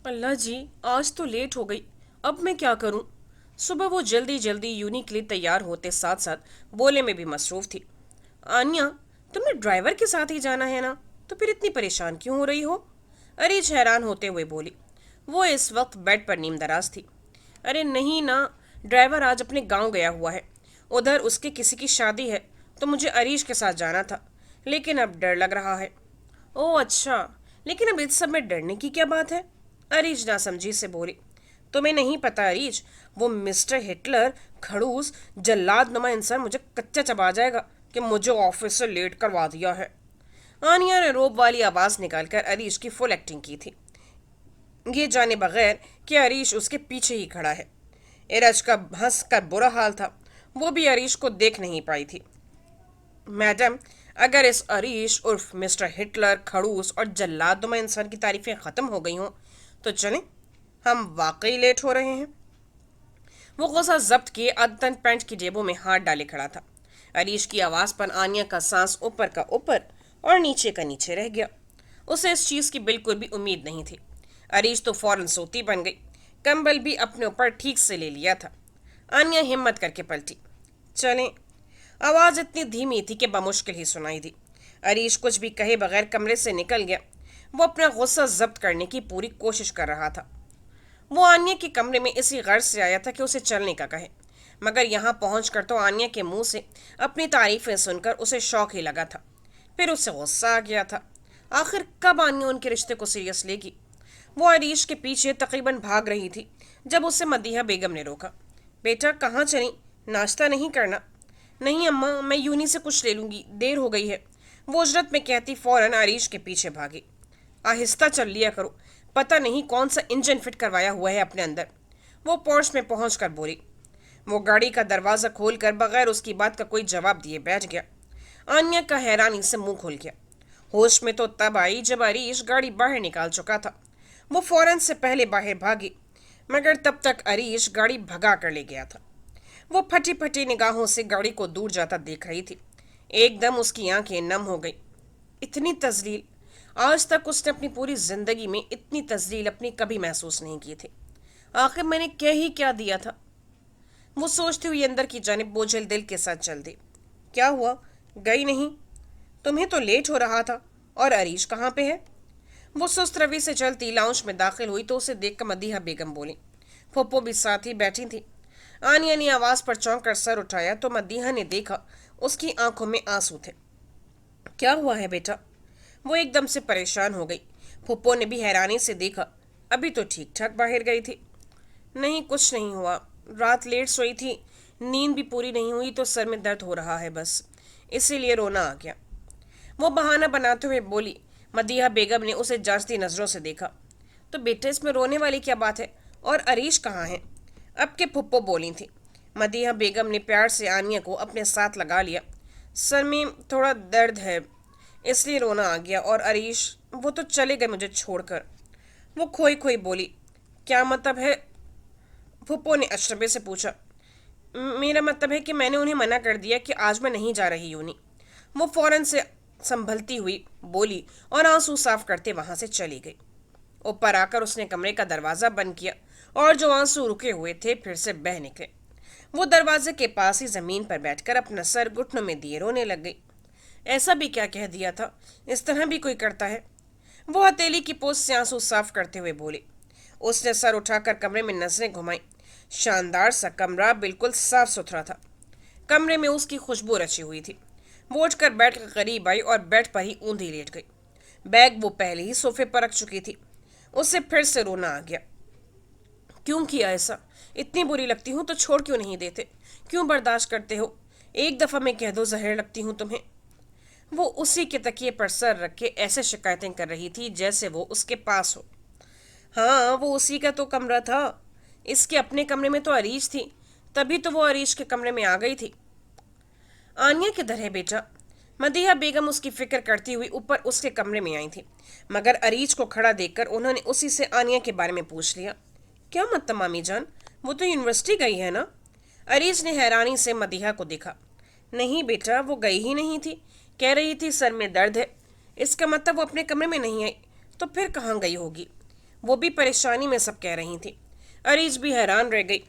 अल्लाह जी, आज तो लेट हो गई। अब मैं क्या करूं? सुबह वो जल्दी जल्दी यूनी के लिए तैयार होते साथ साथ बोले में भी मसरूफ थी। आन्या, तुमने ड्राइवर के साथ ही जाना है ना? तो फिर इतनी परेशान क्यों हो रही हो? अरीज हैरान होते हुए बोली। वो इस वक्त बेड पर नीमदराज थी। अरे नहीं ना, ड्राइवर आज अपने गांव गया हुआ है। उधर उसके किसी की शादी है, तो मुझे अरीज के साथ जाना था। लेकिन अब डर लग रहा है। ओह अच्छा, लेकिन अब इस सब में डरने की क्या बात है? अरीज नासमझी से बोली। तुम्हें नहीं पता अरीज, वो मिस्टर हिटलर खड़ूस जल्लाद नुमा इंसान मुझे कच्चा चबा जाएगा कि मुझे ऑफिस से लेट करवा दिया है। आनिया ने रोब वाली आवाज निकालकर अरीश की फुल एक्टिंग की थी, ये जाने बगैर कि अरीश उसके पीछे ही खड़ा है। इरज का हंस कर बुरा हाल था। वो भी अरीश को देख नहीं पाई थी। मैडम, अगर इस अरीश उर्फ मिस्टर हिटलर खड़ूस और जल्लादुमा इंसान की तारीफें ख़त्म हो गई हों तो चलें, हम वाकई लेट हो रहे हैं। वो गुस्सा जब्त किए अदन पैंट की जेबों में हाथ डाले खड़ा था। अरीश की आवाज़ पर आनिया का सांस ऊपर का ऊपर और नीचे का नीचे रह गया। उसे इस चीज़ की बिल्कुल भी उम्मीद नहीं थी। अरीश तो फौरन सोती बन गई। कंबल भी अपने ऊपर ठीक से ले लिया था। आनिया हिम्मत करके पलटी। चलें। आवाज़ इतनी धीमी थी कि बमुश्किल ही सुनाई दी। अरीश कुछ भी कहे बगैर कमरे से निकल गया। वो अपना गुस्सा जब्त करने की पूरी कोशिश कर रहा था। वो आन्या के कमरे में इसी गर्ज से आया था कि उसे चलने का कहे, मगर यहाँ पहुंचकर तो आन्या के मुंह से अपनी तारीफें सुनकर उसे शौक ही लगा था। फिर उसे गुस्सा आ गया था। आखिर कब आन्या उनके रिश्ते को सीरियस लेगी? वो अरीश के पीछे तकरीबन भाग रही थी जब उसे मदीहा बेगम ने रोका। बेटा कहाँ चली? नाश्ता नहीं करना? नहीं अम्मा, मैं यूनी से कुछ ले लूँगी, देर हो गई है। वो उजरत में कहती फौरन अरीश के पीछे भागी। आहिस्ता चल लिया करो, पता नहीं कौन सा इंजन फिट करवाया हुआ है अपने अंदर। वो पोर्च में पहुंच कर बोली। वो गाड़ी का दरवाज़ा खोलकर बगैर उसकी बात का कोई जवाब दिए बैठ गया। आन्या का हैरानी से मुंह खुल गया। होश में तो तब आई जब अरीश गाड़ी बाहर निकाल चुका था। वो फौरन से पहले बाहर भागी, मगर तब तक अरीश गाड़ी भगा कर ले गया था। वो फटी फटी निगाहों से गाड़ी को दूर जाता देख रही थी। एकदम उसकी आंखें नम हो गई। इतनी तजलील, आज तक उसने अपनी पूरी जिंदगी में इतनी तजलील अपनी कभी महसूस नहीं की थी। आखिर मैंने कह ही क्या दिया था? वो सोचती हुई अंदर की जानिब बोझल दिल के साथ चल दी। क्या हुआ, गई नहीं? तुम्हें तो लेट हो रहा था। और अरीश कहाँ पे है? वो सुस्त रवि से चलती लाउंज में दाखिल हुई तो उसे देखकर मदीहा बेगम बोली। फुप्पो भी साथ ही बैठी थी। आनिया ने आवाज पर चौंक कर सर उठाया तो मदीहा ने देखा उसकी आंखों में आंसू थे। क्या हुआ है बेटा? वो एकदम से परेशान हो गई। फुप्पो ने भी हैरानी से देखा। अभी तो ठीक ठाक बाहर गई थी। नहीं, कुछ नहीं हुआ। रात लेट सोई थी, नींद भी पूरी नहीं हुई तो सर में दर्द हो रहा है बस, इसीलिए रोना आ गया। वो बहाना बनाते हुए बोली। मदीहा बेगम ने उसे जांचती नजरों से देखा। तो बेटे, इसमें रोने वाली क्या बात है? और अरीश कहाँ है? अब के फुप्पो बोली थी। मदीहा बेगम ने प्यार से आनिया को अपने साथ लगा लिया। सर में थोड़ा दर्द है, इसलिए रोना आ गया। और अरीश, वो तो चले गए मुझे छोड़कर। वो खोई खोई बोली। क्या मतलब है? फुप्पो ने अशरबे से पूछा। मेरा मतलब है कि मैंने उन्हें मना कर दिया कि आज मैं नहीं जा रही यूनी। वो फौरन से संभलती हुई बोली और आंसू साफ करते वहां से चली गई। ऊपर आकर उसने कमरे का दरवाज़ा बंद किया और जो आंसू रुके हुए थे फिर से बह निकले। वो दरवाजे के पास ही ज़मीन पर बैठकर अपना सर घुटनों में दिए रोने लग गई। ऐसा भी क्या कह दिया था? इस तरह भी कोई करता है? वो हथेली की पोस्ट से आंसू साफ करते हुए बोली। उसने सर उठाकर कमरे में नजरें घुमाई। शानदार सा कमरा बिल्कुल साफ सुथरा था। कमरे में उसकी खुशबू रची हुई थी। वो उठकर बेड के करीब आई और बेड पर ही ऊंधी लेट गई। बैग वो पहले ही सोफे पर रख चुकी थी। उसे फिर से रोना आ गया। क्यों किया ऐसा? इतनी बुरी लगती हूँ तो छोड़ क्यों नहीं देते? क्यों बर्दाश्त करते हो? एक दफ़ा मैं कह दो जहर लगती हूँ तुम्हें। वो उसी के तकिए पर सर रख के ऐसे शिकायतें कर रही थी जैसे वो उसके पास हो। हाँ, वो उसी का तो कमरा था। इसके अपने कमरे में तो अरीश थी, तभी तो वो अरीश के कमरे में आ गई थी। आनिया किधर है बेटा? मदीहा बेगम उसकी फिक्र करती हुई ऊपर उसके कमरे में आई थी, मगर अरीज को खड़ा देखकर उन्होंने उसी से आनिया के बारे में पूछ लिया। क्या मतलब मामी जान, वो तो यूनिवर्सिटी गई है ना? अरीज ने हैरानी से मदीहा को देखा। नहीं बेटा, वो गई ही नहीं थी। कह रही थी सर में दर्द है। इसका मतलब वो अपने कमरे में नहीं आई, तो फिर कहाँ गई होगी? वो भी परेशानी में सब कह रही थी। अरीज भी हैरान रह गई।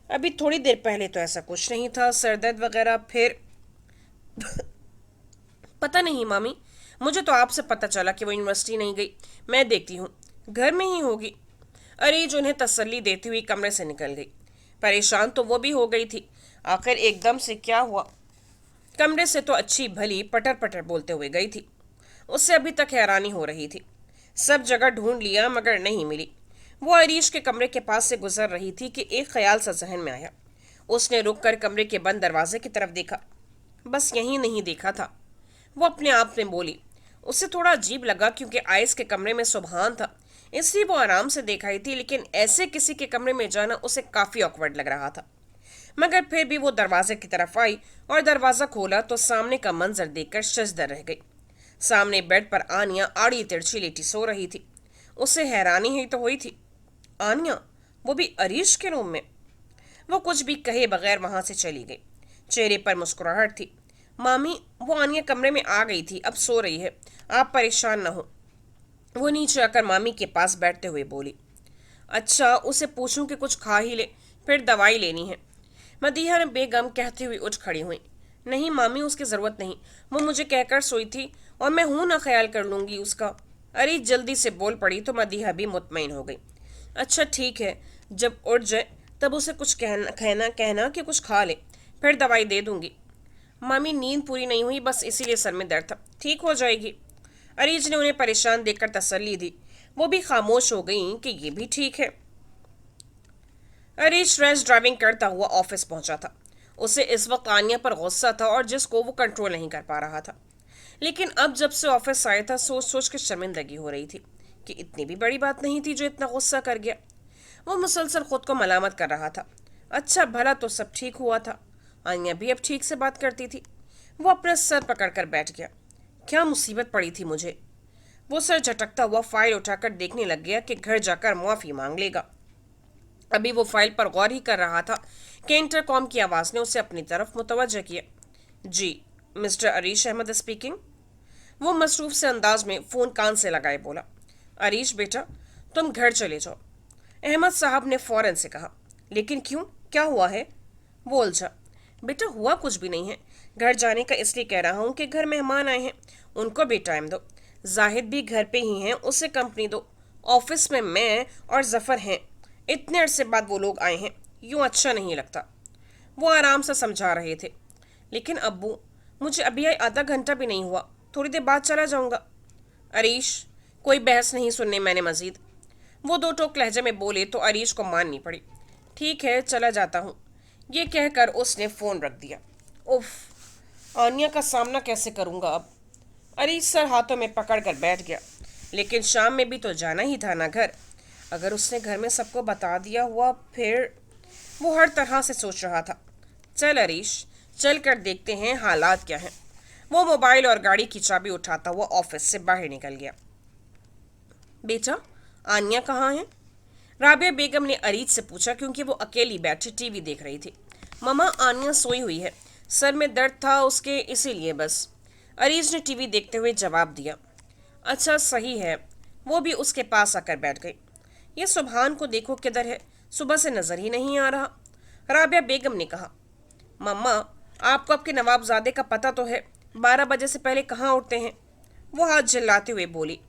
अभी थोड़ी देर पहले तो ऐसा कुछ नहीं था, सर दर्द वगैरह। फिर पता नहीं मामी, मुझे तो आपसे पता चला कि वो यूनिवर्सिटी नहीं गई। मैं देखती हूँ घर में ही होगी। अरीज उन्हें तसल्ली देती हुई कमरे से निकल गई। परेशान तो वो भी हो गई थी, आखिर एकदम से क्या हुआ। कमरे से तो अच्छी भली पटर पटर बोलते हुए गई थी। उससे अभी तक हैरानी हो रही थी। सब जगह ढूंढ लिया मगर नहीं मिली। वो अरीश के कमरे के पास से गुजर रही थी कि एक ख्याल सा जहन में आया। उसने रुक कर कमरे के बंद दरवाजे की तरफ देखा। बस यही नहीं देखा था, वो अपने आप में बोली। उसे थोड़ा अजीब लगा क्योंकि आयस के कमरे में सुबहान था, इसलिए वो आराम से देख रही थी, लेकिन ऐसे किसी के कमरे में जाना उसे काफ़ी ऑकवर्ड लग रहा था। मगर फिर भी वो दरवाजे की तरफ आई और दरवाज़ा खोला तो सामने का मंजर देखकर शजदा रह गई। सामने बेड पर आनिया आड़ी तिरछी लेटी सो रही थी। उसे हैरानी ही तो हुई थी। आनिया, वो भी अरीश के रूम में। वो कुछ भी कहे बगैर वहां से चली गई। चेहरे पर मुस्कुराहट थी। मामी, वो आनिया कमरे में आ गई थी, अब सो रही है, आप परेशान ना हो। वो नीचे आकर मामी के पास बैठते हुए बोली। अच्छा, उसे पूछूं कि कुछ खा ही ले, फिर दवाई लेनी है। मदीहा ने बेगम कहती हुई उठ खड़ी हुई। नहीं मामी, उसकी ज़रूरत नहीं, वो मुझे कहकर सोई थी और मैं हूं ना, ख्याल कर लूंगी उसका। अरे जल्दी से बोल पड़ी तो मदीहा भी मुतमईन हो गई। अच्छा ठीक है, जब उठ जाए तब उसे कुछ कहना कि कुछ खा ले, फिर दवाई दे दूंगी। मामी, नींद पूरी नहीं हुई, बस इसीलिए सर में दर्द था, ठीक हो जाएगी। अरीज ने उन्हें परेशान देखकर तसल्ली दी। वो भी खामोश हो गई कि ये भी ठीक है। अरीज रैश ड्राइविंग करता हुआ ऑफिस पहुंचा था। उसे इस वक्त आनिया पर गुस्सा था और जिसको वो कंट्रोल नहीं कर पा रहा था। लेकिन अब जब से ऑफिस आया था सोच सोच के शर्मिंदगी हो रही थी कि इतनी भी बड़ी बात नहीं थी जो इतना गुस्सा कर गया। वो मुसलसल खुद को मलामत कर रहा था। अच्छा भला तो सब ठीक हुआ था, आनिया भी अब ठीक से बात करती थी। वो अपना सर पकड़कर बैठ गया। क्या मुसीबत पड़ी थी मुझे। वो सर झटकता हुआ फाइल उठाकर देखने लग गया कि घर जाकर मुआफ़ी मांग लेगा। अभी वो फाइल पर गौर ही कर रहा था कि इंटरकॉम की आवाज़ ने उसे अपनी तरफ मुतवज्जह किया। जी, मिस्टर अरीश अहमद स्पीकिंग। वो मसरूफ से अंदाज में फ़ोन कान से लगाए बोला। अरीश बेटा, तुम घर चले जाओ, अहमद साहब ने फ़ौरन से कहा। लेकिन क्यों, क्या हुआ है? वो उलझा। बेटा हुआ कुछ भी नहीं है, घर जाने का इसलिए कह रहा हूँ कि घर मेहमान आए हैं, उनको भी टाइम दो। जाहिद भी घर पे ही हैं, उसे कंपनी दो। ऑफिस में मैं और जफ़र हैं, इतने अरसे बाद वो लोग आए हैं, यूँ अच्छा नहीं लगता। वो आराम से समझा रहे थे। लेकिन अब्बू, मुझे अभी आधा घंटा भी नहीं हुआ, थोड़ी देर बाद चला जाऊंगा। अरीश, कोई बहस नहीं सुनने मैंने मजीद। वो दो टोक लहजे में बोले तो अरीश को माननी पड़ी। ठीक है, चला जाता हूँ, ये कहकर उसने फ़ोन रख दिया। उफ, आनिया का सामना कैसे करूँगा अब। अरीश सर हाथों में पकड़ कर बैठ गया। लेकिन शाम में भी तो जाना ही था ना घर। अगर उसने घर में सबको बता दिया हुआ फिर। वो हर तरह से सोच रहा था। चल अरीश, चल कर देखते हैं हालात क्या हैं। वो मोबाइल और गाड़ी की चाबी उठाता हुआ ऑफिस से बाहर निकल गया। बेटा, आनिया कहाँ है? राबिया बेगम ने अरीज से पूछा क्योंकि वो अकेली बैठी टीवी देख रही थी। ममा, आनिया सोई हुई है, सर में दर्द था उसके, इसीलिए बस। अरीज ने टीवी देखते हुए जवाब दिया। अच्छा सही है। वो भी उसके पास आकर बैठ गई। ये सुबहान को देखो किधर है, सुबह से नज़र ही नहीं आ रहा। राबिया बेगम ने कहा। मम्मा, आपको आपके नवाबजादे का पता तो है, 12 बजे से पहले कहाँ उठते हैं। वो हाथ झल्लाते हुए बोली।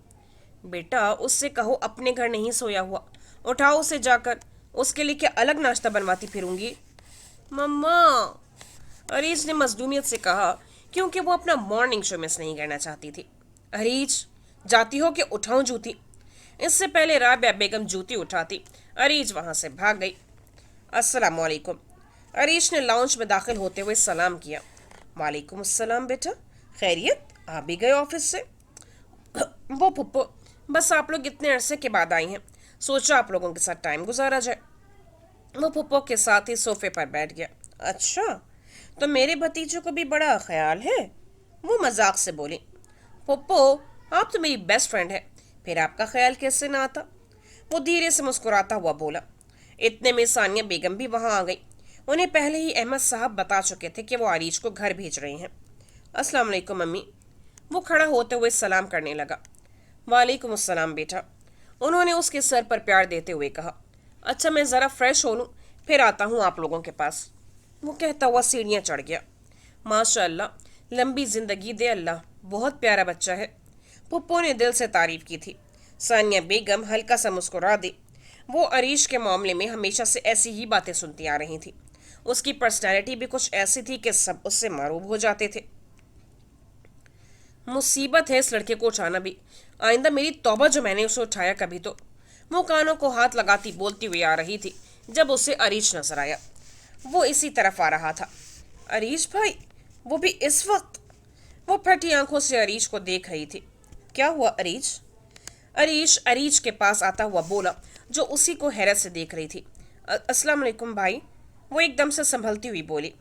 बेटा, उससे कहो अपने घर नहीं सोया हुआ, उठाओ उसे जाकर, उसके लिए क्या अलग नाश्ता बनवाती फिरूंगी। मम्मा, अरीज ने मजलूमियत से कहा क्योंकि वो अपना मॉर्निंग शो मिस नहीं करना चाहती थी। अरीज, जाती हो कि उठाऊं जूती? इससे पहले राबिया बेगम जूती उठाती, अरीज वहां से भाग गई। अस्सलाम वालेकुम। अरीश ने लाउंज में दाखिल होते हुए सलाम किया। वालेकुम अस्सलाम बेटा, खैरियत, आ भी गए ऑफिस से? वो पुप्पो, बस आप लोग इतने अरसे के बाद आई हैं, सोचा आप लोगों के साथ टाइम गुजारा जाए। वो पुप्पो के साथ ही सोफे पर बैठ गया। अच्छा, तो मेरे भतीजे को भी बड़ा ख्याल है? वो मजाक से बोली। पुप्पो, आप तो मेरी बेस्ट फ्रेंड है, फिर आपका ख्याल कैसे ना आता? वो धीरे से मुस्कुराता हुआ बोला। इतने में सानिया बेगम भी वहां आ गई। उन्हें पहले ही अहमद साहब बता चुके थे कि वो आरीज को घर भेज रहे हैं। अस्सलाम वालेकुम मम्मी। वो खड़ा होते हुए सलाम करने लगा। वालेकुम अस्सलाम बेटा। उन्होंने उसके सर पर प्यार देते हुए कहा, अच्छा मैं ज़रा फ्रेश हो लूँ, फिर आता हूँ आप लोगों के पास। वो कहता हुआ सीढ़ियाँ चढ़ गया। माशाअल्लाह, लंबी जिंदगी दे अल्लाह, बहुत प्यारा बच्चा है। पुप्पो ने दिल से तारीफ की थी। सानिया बेगम हल्का सा मुस्कुरा दी। वो अरीश के मामले में हमेशा से ऐसी ही बातें सुनती आ रही थी। उसकी पर्सनैलिटी भी कुछ ऐसी थी कि सब उससे मरूब हो जाते थे। मुसीबत है इस लड़के को उठाना भी। आइंदा मेरी तौबा जो मैंने उसे उठाया कभी तो। वो कानों को हाथ लगाती बोलती हुई आ रही थी जब उसे अरीश नजर आया। वो इसी तरफ आ रहा था। अरीश भाई, वो भी इस वक्त? वो फटी आंखों से अरीश को देख रही थी। क्या हुआ अरीश? अरीश अरीश के पास आता हुआ बोला, जो उसी को हैरत से देख रही थी। अस्सलाम वालेकुम भाई। वो एकदम से संभलती हुई बोली।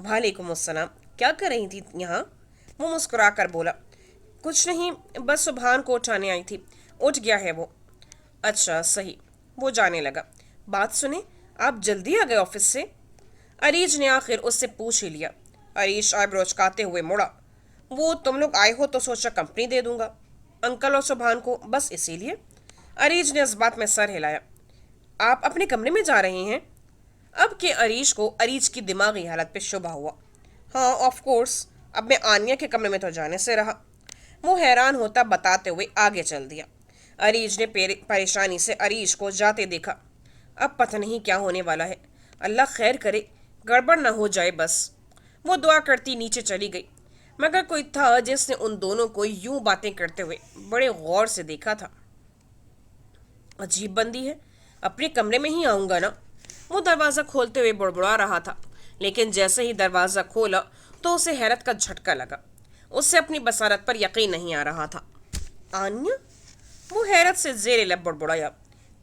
वालेकुम अस्सलाम। क्या कर रही थी यहाँ? वो मुस्कुरा कर बोला, कुछ नहीं, बस सुबहान को उठाने आई थी। उठ गया है वो। अच्छा सही। वो जाने लगा। बात सुने, आप जल्दी आ गए ऑफिस से? अरीज ने आखिर उससे पूछ ही लिया। अरीश आईब्रो चकाते हुए मुड़ा। वो तुम लोग आए हो तो सोचा कंपनी दे दूंगा अंकल और सुबहान को, बस इसीलिए। अरीज ने इस बात में सर हिलाया। आप अपने कमरे में जा रहे हैं? अब के अरीश को अरीज की दिमागी हालत पे शुबा हुआ। हाँ ऑफ कोर्स, अब मैं आनिया के कमरे में तो जाने से रहा। वो हैरान होता बताते हुए आगे चल दिया। अरीज ने परेशानी से अरीश को जाते देखा। अब पता नहीं क्या होने वाला है। अल्लाह खैर करे, गड़बड़ ना हो जाए बस। वो दुआ करती नीचे चली गई। मगर कोई था जिसने उन दोनों को यूं बातें करते हुए बड़े गौर से देखा था। अजीब बंदी है, अपने कमरे में ही आऊंगा ना। वो दरवाज़ा खोलते हुए बुड़बुड़ा रहा था, लेकिन जैसे ही दरवाज़ा खोला तो उसे हैरत का झटका लगा। उससे अपनी बसारत पर यकीन नहीं आ रहा था। आन्या? वो हैरत से जेर लब बुड़बुड़ाया।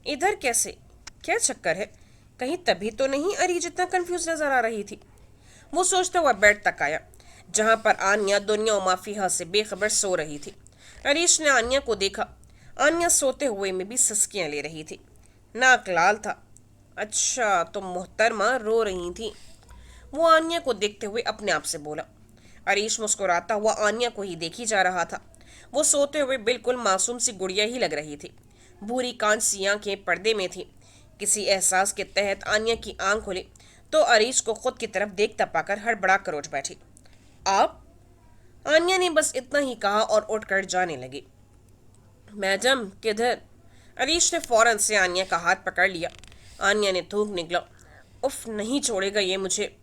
इधर कैसे? क्या चक्कर है? कहीं तभी तो नहीं अरीज इतना कंफ्यूज नजर आ रही थी। वो सोचता हुआ बेड तक आया, जहां पर आन्या दुनिया और माफिया से बेखबर सो रही थी। अरीश ने आन्या को देखा। आन्या सोते हुए में भी सस्कियां ले रही थी। नाक लाल था। अच्छा तो मोहतरमा रो रही थी। वो आन्या को देखते हुए अपने आप से बोला। अरीश मुस्कुराता हुआ आन्या को ही देखी जा रहा था। वो सोते हुए बिल्कुल मासूम सी गुड़िया ही लग रही थी। भूरी कांच सी आंखें पर्दे में थी। किसी एहसास के तहत आन्या की आंख खुली तो अरीश को खुद की तरफ देखता पाकर हड़बड़ा कर उठ बैठी। आप? आन्या ने बस इतना ही कहा और उठकर जाने लगी। मैडम किधर? अरीश ने फौरन से आन्या का हाथ पकड़ लिया। आन्या ने थूक निकला। उफ, नहीं छोड़ेगा ये मुझे।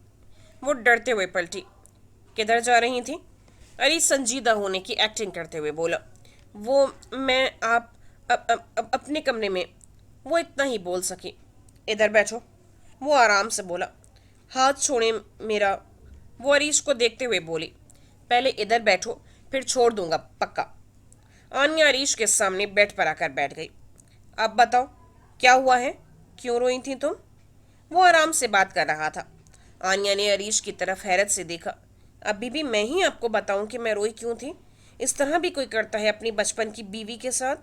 वो डरते हुए पलटी। किधर जा रही थी? अरीश संजीदा होने की एक्टिंग करते हुए बोला। वो मैं आप अपने कमरे में। वो इतना ही बोल सकी। इधर बैठो, वो आराम से बोला। हाथ छोड़े मेरा। वो अरीश को देखते हुए बोली। पहले इधर बैठो, फिर छोड़ दूंगा पक्का। आन्या अरीश के सामने बेड पर आकर बैठ गई। अब बताओ, क्या हुआ है? क्यों रोई थी तुम? वो आराम से बात कर रहा था। आन्या ने अरीश की तरफ हैरत से देखा। अभी भी मैं ही आपको बताऊं कि मैं रोई क्यों थी? इस तरह भी कोई करता है अपनी बचपन की बीवी के साथ?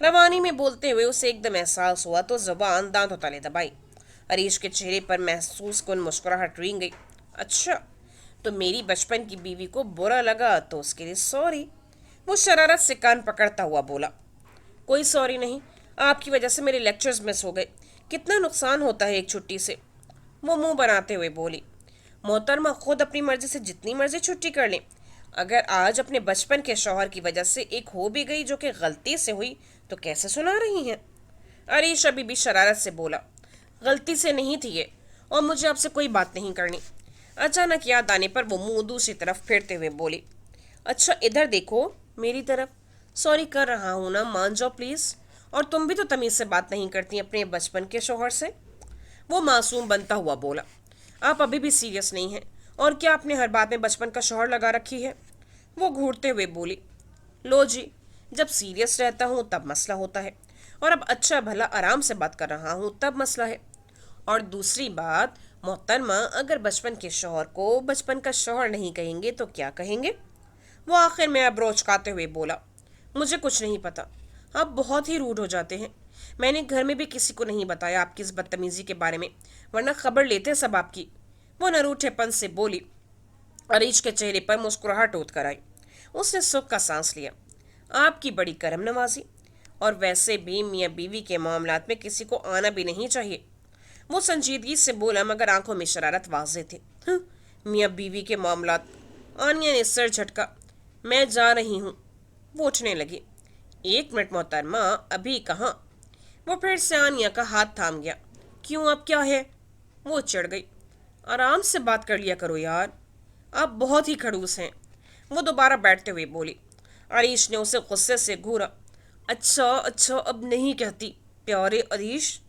रवानी में बोलते हुए उसे एकदम एहसास हुआ तो जुबान दांतों तले दबाई। अरीश के चेहरे पर महसूस कुन मुस्कुराहट रेंग गई। अच्छा, तो मेरी बचपन की बीवी को बुरा लगा तो उसके लिए सॉरी। वो शरारत से कान पकड़ता हुआ बोला। कोई सॉरी नहीं, आपकी वजह से मेरे लेक्चर्स मिस हो गए। कितना नुकसान होता है एक छुट्टी से। वो मुंह बनाते हुए बोली। मोहतरमा खुद अपनी मर्जी से जितनी मर्जी छुट्टी कर लें। अगर आज अपने बचपन के शौहर की वजह से एक हो भी गई जो कि गलती से हुई तो कैसे सुना रही हैं? अरीश अभी भी शरारत से बोला। गलती से नहीं थी ये, और मुझे आपसे कोई बात नहीं करनी। अचानक याद आने पर वो मुंह दूसरी तरफ फेरते हुए बोली। अच्छा इधर देखो, मेरी तरफ। सॉरी कर रहा हूँ ना, मान जाओ प्लीज़। और तुम भी तो तमीज़ से बात नहीं करती अपने बचपन के शौहर से। वो मासूम बनता हुआ बोला। आप अभी भी सीरियस नहीं हैं, और क्या आपने हर बात में बचपन का शौहर लगा रखी है? वो घूरते हुए बोली। लो जी, जब सीरियस रहता हूँ तब मसला होता है, और अब अच्छा भला आराम से बात कर रहा हूँ तब मसला है। और दूसरी बात, मोहतरमा अगर बचपन के शौहर को बचपन का शौहर नहीं कहेंगे तो क्या कहेंगे? वो आखिर में अब्रोच खाते हुए बोला। मुझे कुछ नहीं पता, आप बहुत ही रूड हो जाते हैं। मैंने घर में भी किसी को नहीं बताया आपकी इस बदतमीजी के बारे में, वरना खबर लेते सब आपकी। वो नरूठेपन से बोली। अरीश के चेहरे पर मुस्कुराहट उठ कर आई। उसने सुख का सांस लिया। आपकी बड़ी करम नवाजी। اور ویسے بھی میاں بیوی کے معاملات میں کسی کو آنا بھی نہیں چاہیے۔ وہ سنجیدگی سے بولا مگر آنکھوں میں شرارت واضح تھی۔ میاں بیوی کے معاملات؟ آنیا نے سر جھٹکا۔ میں جا رہی ہوں۔ وہ اٹھنے لگی۔ 1 منٹ محترمہ، ابھی کہاں؟ وہ پھر سے آنیا کا ہاتھ تھام گیا۔ کیوں، اب کیا ہے؟ وہ چڑھ گئی۔ آرام سے بات کر لیا کرو یار، آپ بہت ہی کھڑوس ہیں، وہ دوبارہ بیٹھتے ہوئے بولی۔ عریش نے اسے غصے سے گھورا۔ اچھا اچھا، اب نہیں کہتی پیارے عریش،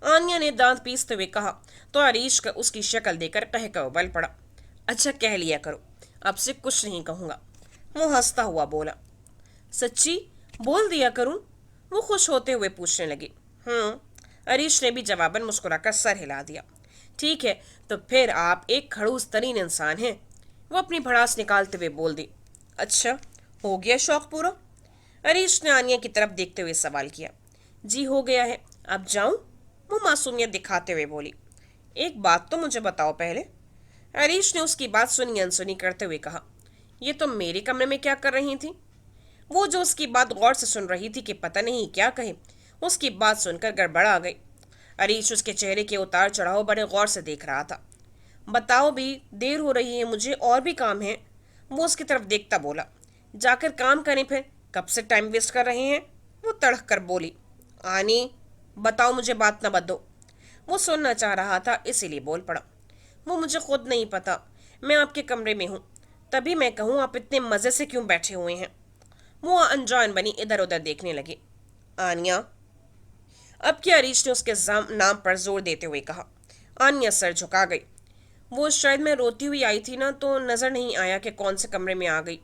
آنیا نے دانت پیستے ہوئے کہا تو عریش کا اس کی شکل دے کر کہہ کر ابل پڑا۔ اچھا کہہ لیا کرو، اب سے کچھ نہیں کہوں گا، وہ ہنستا ہوا بولا۔ سچی بول دیا کروں؟ وہ خوش ہوتے ہوئے پوچھنے لگی۔ عریش نے بھی جواباً مسکرا کر سر ہلا دیا۔ ٹھیک ہے، تو پھر آپ ایک کھڑوس ترین انسان ہیں، وہ اپنی بھڑاس نکالتے ہوئے بول دی۔ اچھا، ہو گیا شوق پورا؟ عریش نے آنیا کی طرف دیکھتے ہوئے سوال کیا۔ جی ہو گیا ہے، اب جاؤں؟ وہ معصومیت دکھاتے ہوئے بولی۔ ایک بات تو مجھے بتاؤ پہلے، عریش نے اس کی بات سنی انسنی کرتے ہوئے کہا۔ یہ تم میرے کمرے میں کیا کر رہی تھی؟ وہ جو اس کی بات غور سے سن رہی تھی کہ پتہ نہیں کیا کہے، اس کی بات سن کر گڑبڑا گئی۔ عریش اس کے چہرے کے اتار چڑھاؤ بڑے غور سے دیکھ رہا تھا۔ بتاؤ بھی، دیر ہو رہی ہے، مجھے اور بھی کام ہے، وہ اس کی طرف دیکھتا بولا۔ جا کر کام کریں پھر، کب سے ٹائم ویسٹ کر رہے ہیں، وہ تڑک کر بولی۔ آنی، بتاؤ، مجھے بات نہ بدو۔ وہ سننا چاہ رہا تھا اسی لیے بول پڑا۔ وہ مجھے خود نہیں پتا، میں آپ کے کمرے میں ہوں، تبھی میں کہوں آپ اتنے مزے سے کیوں بیٹھے ہوئے ہیں؟ وہ انجان بنی ادھر ادھر دیکھنے لگے۔ آنیا، اب کیا؟ عریش نے اس کے نام پر زور دیتے ہوئے کہا۔ آنیا سر جھکا گئی۔ وہ شاید میں روتی ہوئی آئی تھی نا، تو نظر نہیں آیا کہ کون سے کمرے میں آ گئی۔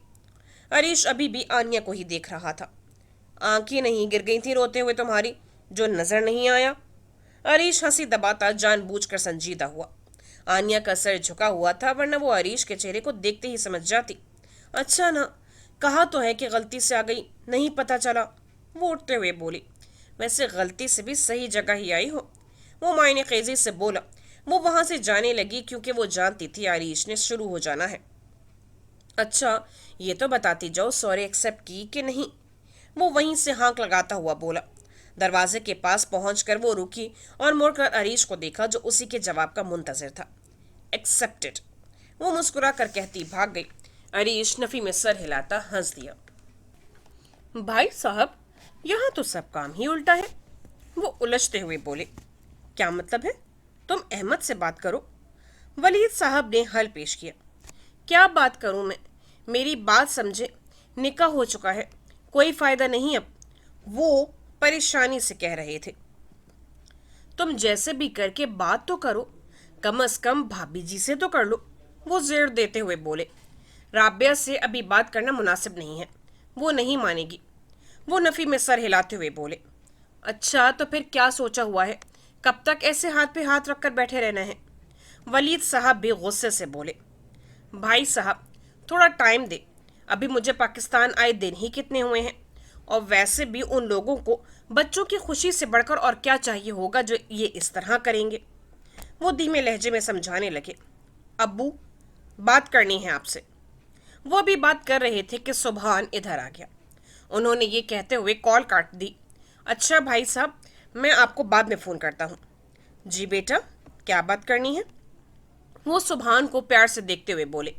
عریش ابھی بھی آنیا کو ہی دیکھ رہا تھا۔ آنکھیں نہیں گر گئی تھی روتے ہوئے تمہاری، جو نظر نہیں آیا؟ عریش ہنسی دباتا جان بوجھ کر سنجیدہ ہوا۔ آنیا کا سر جھکا ہوا تھا، ورنہ وہ عریش کے چہرے کو دیکھتے ہی سمجھ جاتی۔ اچھا نا، کہا تو ہے کہ غلطی سے آ گئی، نہیں پتا چلا، وہ اٹھتے ہوئے بولی۔ ویسے غلطی سے بھی صحیح جگہ ہی آئی ہو، وہ معنی خیزی سے بولا۔ وہ وہاں سے جانے لگی کیونکہ وہ جانتی تھی عریش نے شروع ہو جانا ہے۔ اچھا یہ تو بتاتی جاؤ، سوری ایکسیپٹ کی کہ نہیں؟ وہ وہیں سے ہانک لگاتا ہوا بولا۔ دروازے کے پاس پہنچ کر وہ رکی اور مڑ کر عریش کو دیکھا جو اسی کے جواب کا منتظر تھا۔ ایکسیپٹڈ، وہ مسکرا کر کہتی بھاگ گئی۔ عریش نفی میں سر ہلاتا ہنس دیا۔ بھائی صاحب، یہاں تو سب کام ہی الٹا ہے، وہ الجھتے ہوئے بولے۔ کیا مطلب ہے؟ تم احمد سے بات کرو، ولید صاحب نے حل پیش کیا۔ کیا بات کروں میں؟ میری بات سمجھے، نکاح ہو چکا ہے، کوئی فائدہ نہیں اب، وہ پریشانی سے کہہ رہے تھے۔ تم جیسے بھی کر کے بات تو کرو، کم از کم بھابھی جی سے تو کر لو، وہ زیر دیتے ہوئے بولے۔ رابعہ سے ابھی بات کرنا مناسب نہیں ہے، وہ نہیں مانے گی، وہ نفی میں سر ہلاتے ہوئے بولے۔ اچھا تو پھر کیا سوچا ہوا ہے؟ کب تک ایسے ہاتھ پہ ہاتھ رکھ کر بیٹھے رہنا ہے؟ ولید صاحب بھی غصے سے بولے۔ بھائی صاحب تھوڑا ٹائم دے، ابھی مجھے پاکستان آئے دن ہی کتنے ہوئے ہیں، اور ویسے بھی ان لوگوں کو بچوں کی خوشی سے بڑھ کر اور کیا چاہیے ہوگا جو یہ اس طرح کریں گے؟ وہ دھیمے لہجے میں سمجھانے لگے۔ ابو، بات کرنی ہے آپ سے۔ وہ بھی بات کر رہے تھے کہ سبحان ادھر آ گیا۔ انہوں نے یہ کہتے ہوئے کال کاٹ دی۔ اچھا بھائی صاحب، میں آپ کو بعد میں فون کرتا ہوں۔ جی بیٹا، کیا بات کرنی ہے؟ وہ سبحان کو پیار سے دیکھتے ہوئے بولے۔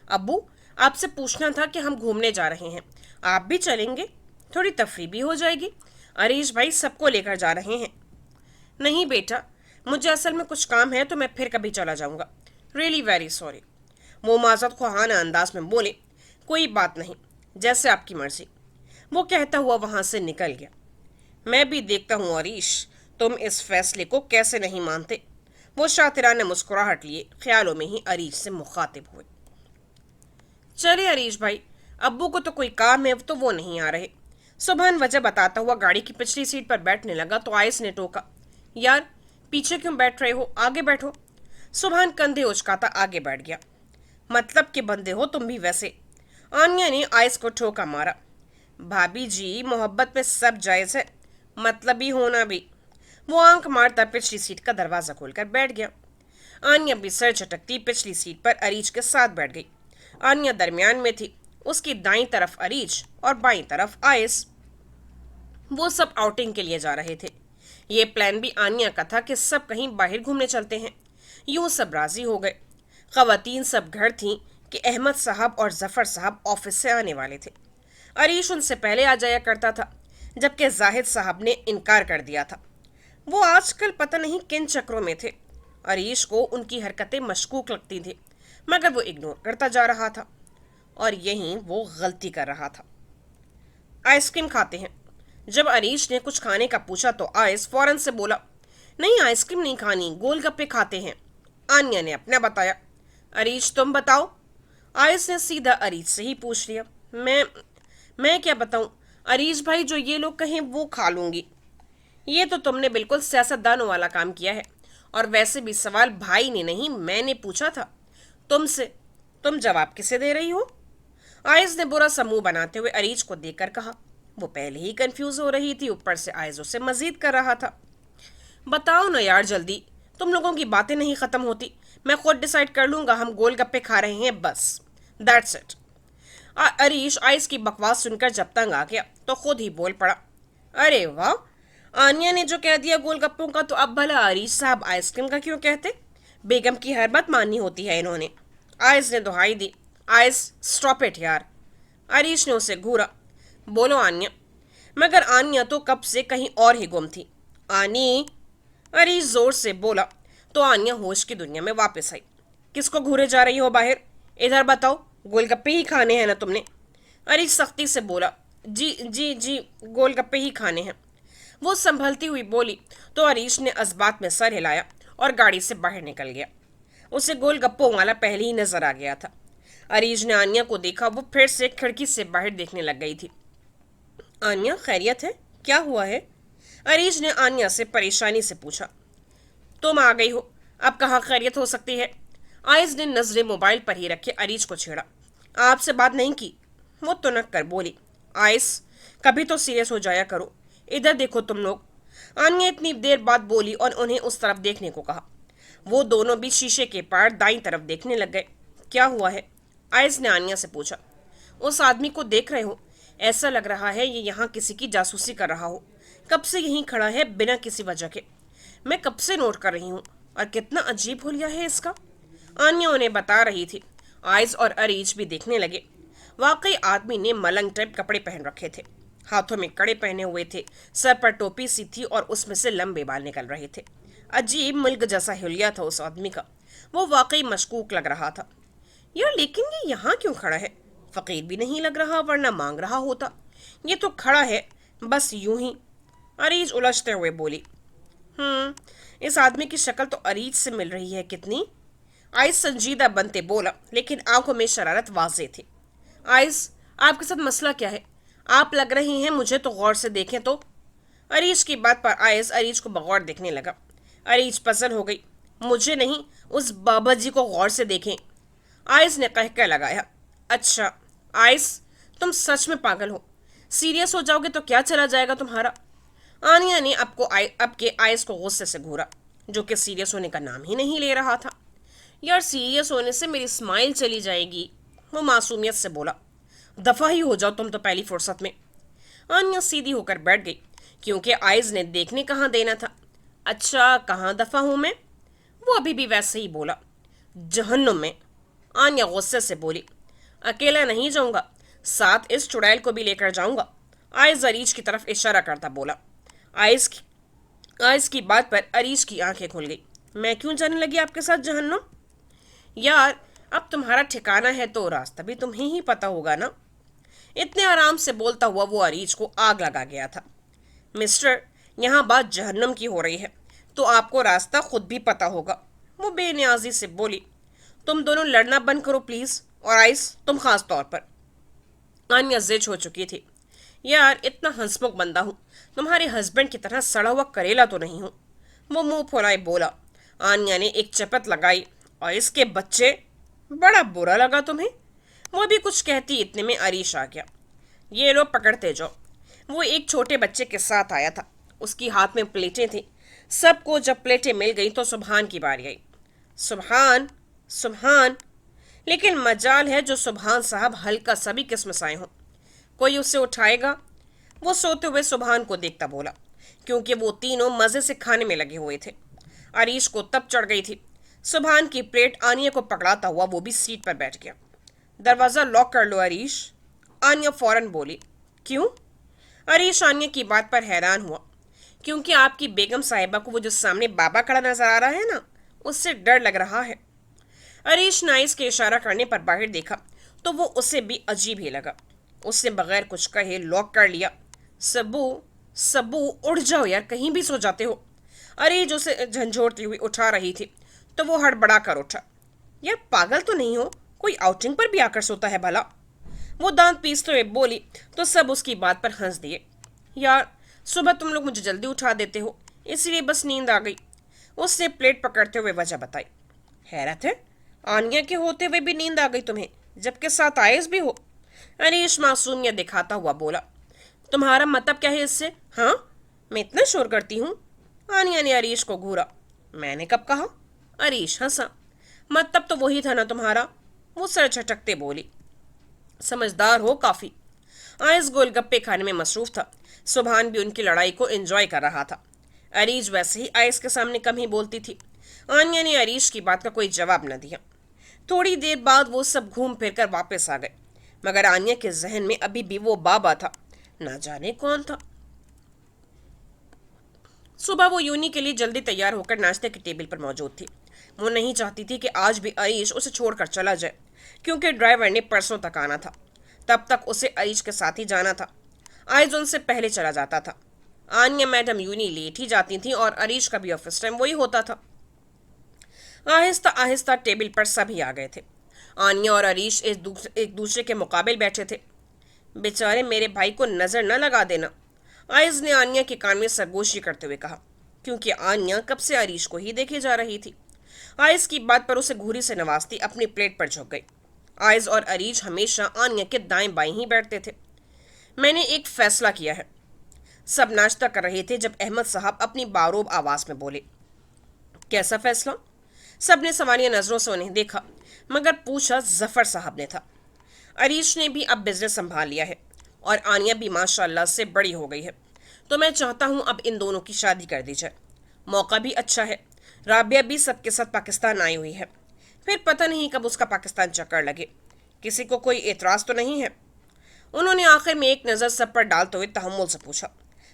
ابو، آپ سے پوچھنا تھا کہ ہم گھومنے جا رہے ہیں، آپ بھی چلیں گے؟ تھوڑی تفریح بھی ہو جائے گی، عریش بھائی سب کو لے کر جا رہے ہیں۔ نہیں بیٹا، مجھے اصل میں کچھ کام ہے، تو میں پھر کبھی چلا جاؤں گا، ریئلی ویری سوری، وہ معذرت خواہانہ انداز میں بولے۔ کوئی بات نہیں، جیسے آپ کی مرضی، وہ کہتا ہوا وہاں سے نکل گیا۔ میں بھی دیکھتا ہوں عریش، تم اس فیصلے کو کیسے نہیں مانتے، وہ شاطرانہ مسکراہٹ لیے خیالوں میں ہی عریش سے مخاطب ہوئے۔ چلے عریش بھائی، ابو کو تو کوئی کام ہے تو وہ نہیں آ رہے۔ سبحان وجہ بتاتا ہوا گاڑی کی پچھلی سیٹ پر بیٹھنے لگا تو آئس نے ٹوکا۔ یار پیچھے کیوں بیٹھ رہے ہو، آگے بیٹھو۔ سبحان کندھے اچکاتا آگے بیٹھ گیا۔ مطلب کہ بندے ہو تم بھی ویسے، آنیا نے آئس کو ٹھوکا مارا۔ بھابھی جی، محبت میں سب جائز ہے، مطلبی ہونا بھی۔ وہ آنکھ مارتا پچھلی سیٹ کا دروازہ کھول کر بیٹھ گیا۔ آنیا بھی سر جھٹکتی پچھلی سیٹ پر عریش کے ساتھ بیٹھ گئی۔ آنیا درمیان میں تھی، اس کی دائیں طرف عریش اور بائیں طرف آئس۔ वो सब आउटिंग के लिए जा रहे थे। ये प्लान भी आनिया का था कि सब कहीं बाहर घूमने चलते हैं। यूं सब राजी हो गए। खवातीन सब घर थीं कि अहमद साहब और जफर साहब ऑफिस से आने वाले थे। अरीश उनसे पहले आ जाया करता था, जबकि जाहिद साहब ने इनकार कर दिया था। वो आजकल पता नहीं किन चक्रों में थे। अरीश को उनकी हरकतें मशकूक लगती थी, मगर वो इग्नोर करता जा रहा था, और यहीं वो गलती कर रहा था। आइसक्रीम खाते हैं। जब अरीश ने कुछ खाने का पूछा तो आयस फौरन से बोला, नहीं आइसक्रीम नहीं खानी, गोलगप्पे खाते हैं। आन्या ने अपना बताया। अरीश तुम बताओ। आयस ने सीधा अरीश से ही पूछ लिया। मैं क्या बताऊं? अरीश भाई जो ये लोग कहें वो खा लूंगी। ये तो तुमने बिल्कुल सियासतदानों वाला काम किया है। और वैसे भी सवाल भाई ने नहीं मैंने पूछा था तुमसे। तुम जवाब किसे दे रही हो? आयस ने बुरा सा मुंह बनाते हुए अरीज को देखकर कहा। वो पहले ही कंफ्यूज हो रही थी, ऊपर से आयस उसे मजीद कर रहा था। बताओ ना यार जल्दी, तुम लोगों की बातें नहीं खत्म होती। मैं खुद डिसाइड कर लूंगा, हम गोलगप्पे खा रहे हैं बस, दैट्स इट। अरीश आयस की बकवास सुनकर जब तंग आ गया तो खुद ही बोल पड़ा। अरे वाह, आनिया ने जो कह दिया गोलगप्पों का, तो अब भला अरीश साहब आइसक्रीम का क्यों कहते? बेगम की हर बात माननी होती है इन्होंने। आयस ने दुहाई दी। आयस स्टॉप इट यार। अरीश ने उसे घूरा। बोलो आन्या। मगर आन्या तो कब से कहीं और ही गुम थी। आनी। अरीश जोर से बोला तो आन्या होश की दुनिया में वापस आई। किसको घूरे जा रही हो बाहर? इधर बताओ, गोलगप्पे ही खाने हैं ना तुमने? अरीश सख्ती से बोला। जी जी जी, गोलगप्पे ही खाने हैं। वो संभलती हुई बोली तो अरीश ने अजबात में सर हिलाया और गाड़ी से बाहर निकल गया। उसे गोलगप्पों वाला पहले ही नजर आ गया था। अरीज ने आन्या को देखा। वो फिर से खिड़की से बाहर देखने लग गई थी। आन्या खैरियत है? क्या हुआ है? अरीज ने आन्या से परेशानी से पूछा। तुम आ गई हो, अब कहाँ खैरियत हो सकती है? आयज ने नजरें मोबाइल पर ही रखे अरीज को छेड़ा। आपसे बात नहीं की? वो तुनक कर बोली। आयस, कभी तो सीरियस हो जाया करो। इधर देखो तुम लोग। आन्या इतनी देर बाद बोली और उन्हें उस तरफ देखने को कहा। वो दोनों भी शीशे के पार दाईं तरफ देखने लग गए। क्या हुआ है? आयस ने आन्या से पूछा। उस आदमी को देख रहे हो? ऐसा लग रहा है ये यहाँ किसी की जासूसी कर रहा हो। कब से यहीं खड़ा है बिना किसी वजह के। मैं कब से नोट कर रही हूँ, और कितना अजीब हुलिया है इसका। आन्या उन्हें बता रही थी। आयस और अरीज भी देखने लगे। वाकई आदमी ने मलंग टाइप कपड़े पहन रखे थे। हाथों में कड़े पहने हुए थे, सर पर टोपी सी थी और उसमें से लंबे बाल निकल रहे थे। अजीब मुल्क जैसा हुलिया था उस आदमी का। वो वाकई मशकूक लग रहा था। यार लेकिन ये यहाँ क्यों खड़ा है? फकीर भी नहीं लग रहा, वरना मांग रहा होता। ये तो खड़ा है बस यूं ही। अरीज उलझते हुए बोली। इस आदमी की शक्ल तो अरीज से मिल रही है कितनी। आइस संजीदा बनते बोला, लेकिन आंखों में शरारत वाजे थी। आइस, आपके साथ मसला क्या है? आप लग रही हैं मुझे तो गौर से देखें तो। अरीज की बात पर आयस अरीज को बगौर देखने लगा। अरीज पसंद हो गई। मुझे नहीं, उस बाबा जी को गौर से देखें। आयस ने कह कर लगाया। अच्छा आयस, तुम सच में पागल हो। सीरियस हो जाओगे तो क्या चला जाएगा तुम्हारा? आनिया ने अब के आयस को गुस्से से घूरा, जो कि सीरियस होने का नाम ही नहीं ले रहा था। यार सीरियस होने से मेरी स्माइल चली जाएगी, वो मासूमियत से बोला। दफा ही हो जाओ तुम तो पहली फुर्सत में। आनिया सीधी होकर बैठ गई, क्योंकि आयज ने देखने कहाँ देना था। अच्छा कहाँ दफा हूं मैं? वो अभी भी वैसे ही बोला। जहन्नुम में। आनिया गुस्से से बोली। अकेला नहीं जाऊंगा, साथ इस चुड़ैल को भी लेकर जाऊंगा। आयज अरीज की तरफ इशारा करता बोला। आयज की बात पर अरीज की आंखें खुल गई। मैं क्यों जाने लगी आपके साथ जहन्नुम? यार अब तुम्हारा ठिकाना है तो रास्ता भी तुम्हें ही पता होगा ना। इतने आराम से बोलता हुआ वो अरीज को आग लगा गया था। मिस्टर, यहाँ बात जहन्नुम की हो रही है, तो आपको रास्ता खुद भी पता होगा, वो बेनियाजी से बोली। तुम दोनों लड़ना बंद करो प्लीज, और आइस तुम खास तौर पर। आन्या जिद हो चुकी थी। यार इतना हंसमुख बंदा हूँ, तुम्हारे हस्बैंड की तरह सड़ा हुआ करेला तो नहीं हूँ। वो मुंह फुलाए बोला। आन्या ने एक चपत लगाई। और इसके बच्चे, बड़ा बुरा लगा तुम्हें? वो भी कुछ कहती इतने में अरीश आ गया। ये लो पकड़ते जाओ। वो एक छोटे बच्चे के साथ आया था। उसकी हाथ में प्लेटें थी। सबको जब प्लेटें मिल गई तो सुबहान की बारी आई। सुबहान, सुबहान। लेकिन मजाल है जो सुबहान साहब हल्का सभी किस्म साए हों। कोई उसे उठाएगा? वो सोते हुए सुबहान को देखता बोला, क्योंकि वो तीनों मजे से खाने में लगे हुए थे। अरीश को तब चढ़ गई थी। सुबहान की प्लेट आनिया को पकड़ाता हुआ वो भी सीट पर बैठ गया। दरवाज़ा लॉक कर लो अरीश, आनिया फौरन बोली। क्यों? अरीश आनिया की बात पर हैरान हुआ। क्योंकि आपकी बेगम साहिबा को वो जो सामने बाबा खड़ा नजर आ रहा है ना, उससे डर लग रहा है। अरीश नाइस के इशारा करने पर बाहर देखा तो वो उसे भी अजीब ही लगा। उसने बगैर कुछ कहे लॉक कर लिया। सबू, सबू उठ जाओ यार, कहीं भी सो जाते हो। अरीज उसे झंझोड़ती हुई उठा रही थी तो वो हड़बड़ा कर उठा। यार पागल तो नहीं हो, कोई आउटिंग पर भी आकर सोता है भला? वो दांत पीसते हुए बोली तो सब उसकी बात पर हंस दिए। यार सुबह तुम लोग मुझे जल्दी उठा देते हो, इसलिए बस नींद आ गई। उसने प्लेट पकड़ते हुए वजह बताई। हैरत है, आनिया के होते हुए भी नींद आ गई तुम्हें, जबकि साथ आयस भी हो। अनीश मासूमियत दिखाता हुआ बोला। तुम्हारा मतलब क्या है इससे? हाँ, मैं इतना शोर करती हूँ? आनिया ने अरीश को घूरा। मैंने कब कहा? अरीश हंसा। मतलब तो वही था ना तुम्हारा, वो सर झटकते बोली। समझदार हो काफी। आयस गोलगप्पे खाने में मसरूफ था। सुबहान भी उनकी लड़ाई को एंजॉय कर रहा था। अरीज वैसे ही आयस के सामने कम ही बोलती थी। आनिया ने अरीश की बात का कोई जवाब न दिया। थोड़ी देर बाद वो सब घूम फिर कर वापस आ गए, मगर आनिया के जहन में अभी भी वो बाबा था। ना जाने कौन था। सुबह वो यूनी के लिए जल्दी तैयार होकर नाश्ते की टेबल पर मौजूद थी। वो नहीं चाहती थी कि आज भी अरीश उसे छोड़कर चला जाए, क्योंकि ड्राइवर ने परसों तक आना था। तब तक उसे अरीश के साथ ही जाना था। आइज उनसे पहले चला जाता था। आनिया मैडम यूनी लेट ही जाती थी और अरीश का भी ऑफिस टाइम वही होता था। आहिस्ता आहिस्ता टेबल पर सभी आ गए थे। आनिया और अरीश एक दूसरे के मुकाबिल बैठे थे। बेचारे मेरे भाई को नजर न लगा देना, आइज ने आनिया के कान में सरगोशी करते हुए कहा, क्योंकि आनिया कब से अरीश को ही देखे जा रही थी। आइज की बात पर उसे घूरी से नवाजती अपनी प्लेट पर झुक गई। आइज और अरीश हमेशा आनिया के दाएं बाएं ही बैठते थे। मैंने एक फैसला किया है। सब नाश्ता कर रहे थे जब अहमद साहब अपनी बारोब आवाज में बोले। कैसा फैसला? सबने सवालिया नजरों से उन्हें देखा, मगर पूछा जफर साहब ने था। अरीश ने भी अब बिजनेस संभाल लिया है और आनिया भी माशाल्लाह से बड़ी हो गई है, तो मैं चाहता हूँ अब इन दोनों की शादी कर दी जाए। मौका भी अच्छा है, राबिया भी सबके साथ पाकिस्तान आई हुई है। फिर पता नहीं कब उसका पाकिस्तान चक्कर लगे। किसी को कोई एतराज़ तो नहीं है? उन्होंने आखिर में एक नज़र सब पर डालते हुए तहम्मुल से पूछा।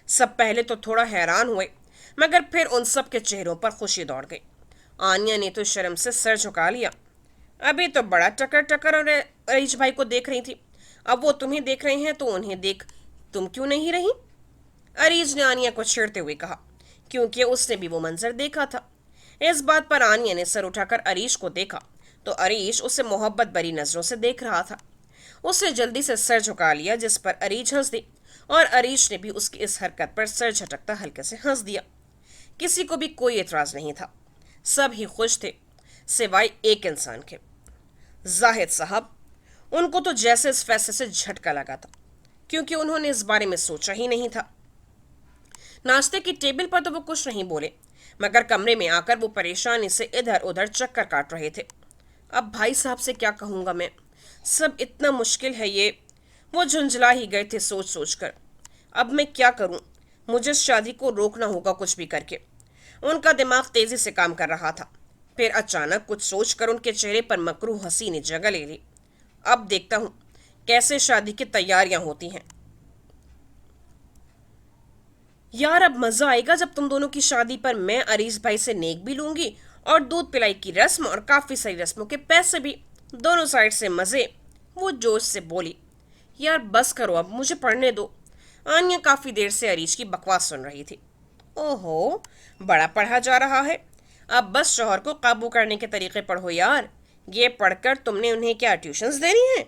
सब पहले तो थोड़ा हैरान हुए, मगर फिर उन सब के चेहरों पर खुशी दौड़ गई। आनिया ने तो शर्म से सर झुका लिया। अभी तो बड़ा टकर टकर और अरीश भाई को देख रही थी, अब वो तुम्हें देख रहे हैं तो उन्हें देख तुम क्यों नहीं रही? अरीज ने आनिया को छेड़ते हुए कहा, क्योंकि उसने भी वो मंजर देखा था। इस बात पर आनिया ने सर उठाकर अरीश को देखा तो अरीश उसे मोहब्बत भरी नजरों से देख रहा था। उसने जल्दी से सर झुका लिया, जिस पर अरीज हंस दी और अरीश ने भी उसकी इस हरकत पर सर झटकता हल्के से हंस दिया। किसी को भी कोई एतराज नहीं था, सब ही खुश थे सिवाय एक इंसान के, जाहिद साहब। उनको तो जैसे इस फैसले से झटका लगा था, क्योंकि उन्होंने इस बारे में सोचा ही नहीं था। नाश्ते की टेबल पर तो वो कुछ नहीं बोले, मगर कमरे में आकर वो परेशानी से इधर उधर चक्कर काट रहे थे। अब भाई साहब से क्या कहूँगा मैं, सब इतना मुश्किल है ये। वो झुंझला ही गए थे सोच सोच कर। अब मैं क्या करूं? मुझे इस शादी को रोकना होगा कुछ भी करके। उनका दिमाग तेजी से काम कर रहा था। फिर अचानक कुछ सोचकर उनके चेहरे पर मकरूह हंसी ने जगह ले ली। अब देखता हूं कैसे शादी की तैयारियां होती हैं। यार अब मजा आएगा जब तुम दोनों की शादी पर मैं अरीज भाई से नेक भी लूंगी और दूध पिलाई की रस्म और काफी सारी रस्मों के पैसे भी, दोनों साइड से मजे। वो जोश से बोली। यार बस करो, अब मुझे पढ़ने दो। आनिया काफी देर से अरीज की बकवास सुन रही थी। ओहो, बड़ा पढ़ा जा रहा है। अब बस शौहर को काबू करने के तरीके पढ़ो यार। ये पढ़कर तुमने उन्हें क्या ट्यूशंस देनी है?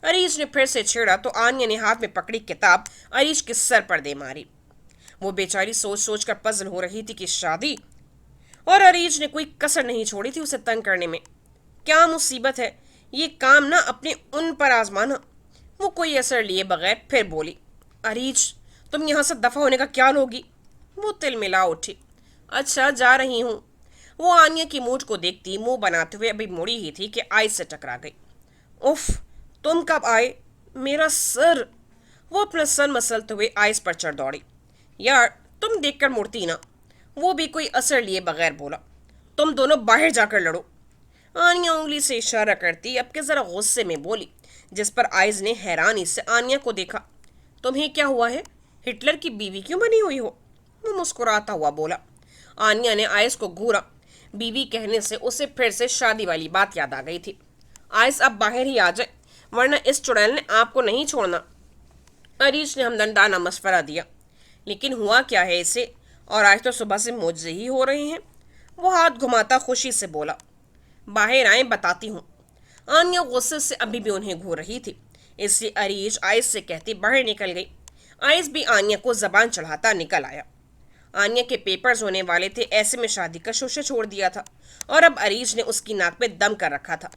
अरीज ने फिर से छेड़ा तो आनिया ने हाथ में पकड़ी किताब अरीज के सर पर दे मारी। वो बेचारी सोच सोच कर पजल हो रही थी कि शादी, और अरीज ने कोई कसर नहीं छोड़ी थी उसे तंग करने में। क्या मुसीबत है, ये काम ना अपने उन पर आजमाना। वो कोई असर लिए बगैर फिर बोली। अरीज, तुम यहाँ से दफा होने का क्या लोगी? वो तिल मिला उठी। अच्छा, जा रही हूँ। वो आनिया की मूड को देखती मुंह बनाते हुए अभी मुड़ी ही थी कि आइस से टकरा गई। उफ, तुम कब आए? मेरा सर। वो अपना सर मसलते हुए आइस पर चढ़ दौड़ी। यार, तुम देखकर मुड़ती ना। वो भी कोई असर लिए बगैर बोला। तुम दोनों बाहर जाकर लड़ो। आनिया उंगली से इशारा करती अब के जरा गुस्से में बोली, जिस पर आइज ने हैरानी से आनिया को देखा। तुम्हें क्या हुआ है? हिटलर की बीवी क्यों बनी हुई हो? वो मुस्कुराता हुआ बोला। आनिया ने आइस को घूरा। बीवी कहने से उसे फिर से शादी वाली बात याद आ गई थी। आइस अब बाहर ही आ जाए, वरना इस चुड़ैल ने आपको नहीं छोड़ना। अरीश ने हमदर्दाना मशवरा दिया। लेकिन हुआ क्या है इसे? और आज तो सुबह से मुझे ही हो रहे हैं। वो हाथ घुमाता खुशी से बोला। बाहर आए, बताती हूँ। आनिया गुस्से से अभी भी उन्हें घूर रही थी, इसलिए अरीश आइस से कहती बाहर निकल गई। आइस भी आनिया को जबान चढ़ाता निकल आया। आनिया के पेपर्स होने वाले थे, ऐसे में शादी का शोशा छोड़ दिया था और अब अरीश ने उसकी नाक पे दम कर रखा था,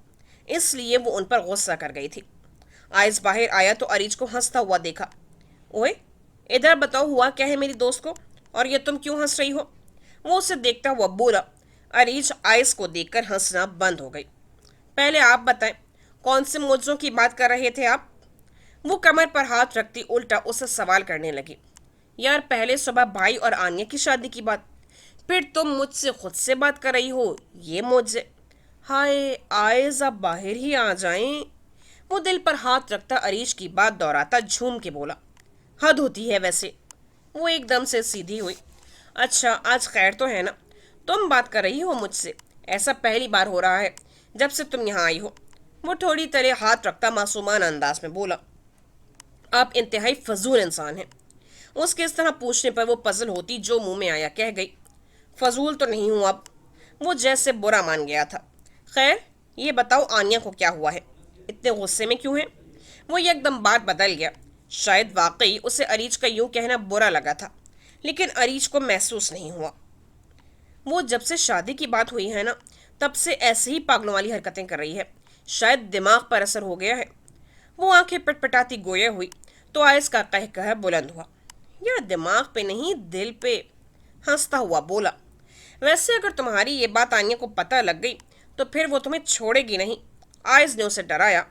इसलिए वो उन पर गुस्सा कर गई थी। आइस बाहर आया तो अरीज को हंसता हुआ देखा। ओए, इधर बताओ, हुआ क्या है मेरी दोस्त को, और ये तुम क्यों हंस रही हो? वो उसे देखता हुआ बोला। अरीज आइस को देखकर हंसना बंद हो गई। पहले आप बताएं, कौन से मुद्दों की बात कर रहे थे आप? वो कमर पर हाथ रखती उल्टा उससे सवाल करने लगी। यार, पहले सुबह भाई और आनिया की शादी की बात, फिर तुम मुझसे खुद से बात कर रही हो ये मुझसे। हाय आइज, आप बाहर ही आ जाएं। वो दिल पर हाथ रखता अरीश की बात दोहराता झूम के बोला। हद होती है वैसे। वो एकदम से सीधी हुई। अच्छा, आज खैर तो है ना? तुम बात कर रही हो मुझसे? ऐसा पहली बार हो रहा है जब से तुम यहाँ आई हो। वो थोड़ी तरह हाथ रखता मासूमाना अंदाज में बोला। आप इंतहाई फजूल इंसान हैं। उसके इस तरह पूछने पर वो पजल होती, जो मुंह में आया कह गई। फजूल तो नहीं हूँ अब। वो जैसे बुरा मान गया था। खैर, ये बताओ आनिया को क्या हुआ है? इतने गुस्से में क्यों है? वो एकदम बात बदल गया। शायद वाकई उसे अरीज का यूं कहना बुरा लगा था, लेकिन अरीज को महसूस नहीं हुआ। वो जब से शादी की बात हुई है ना, तब से ऐसे ही पागलों वाली हरकतें कर रही है। शायद दिमाग पर असर हो गया है। वो आंखें पटपटाती गोया हुई तो आयस का कह कह बुलंद हुआ। यार, दिमाग पे नहीं, दिल पे। हंसता हुआ बोला। वैसे अगर तुम्हारी ये बात आनिया को पता लग गई तो फिर वो तुम्हें छोड़ेगी नहीं। आयस ने उसे डराया।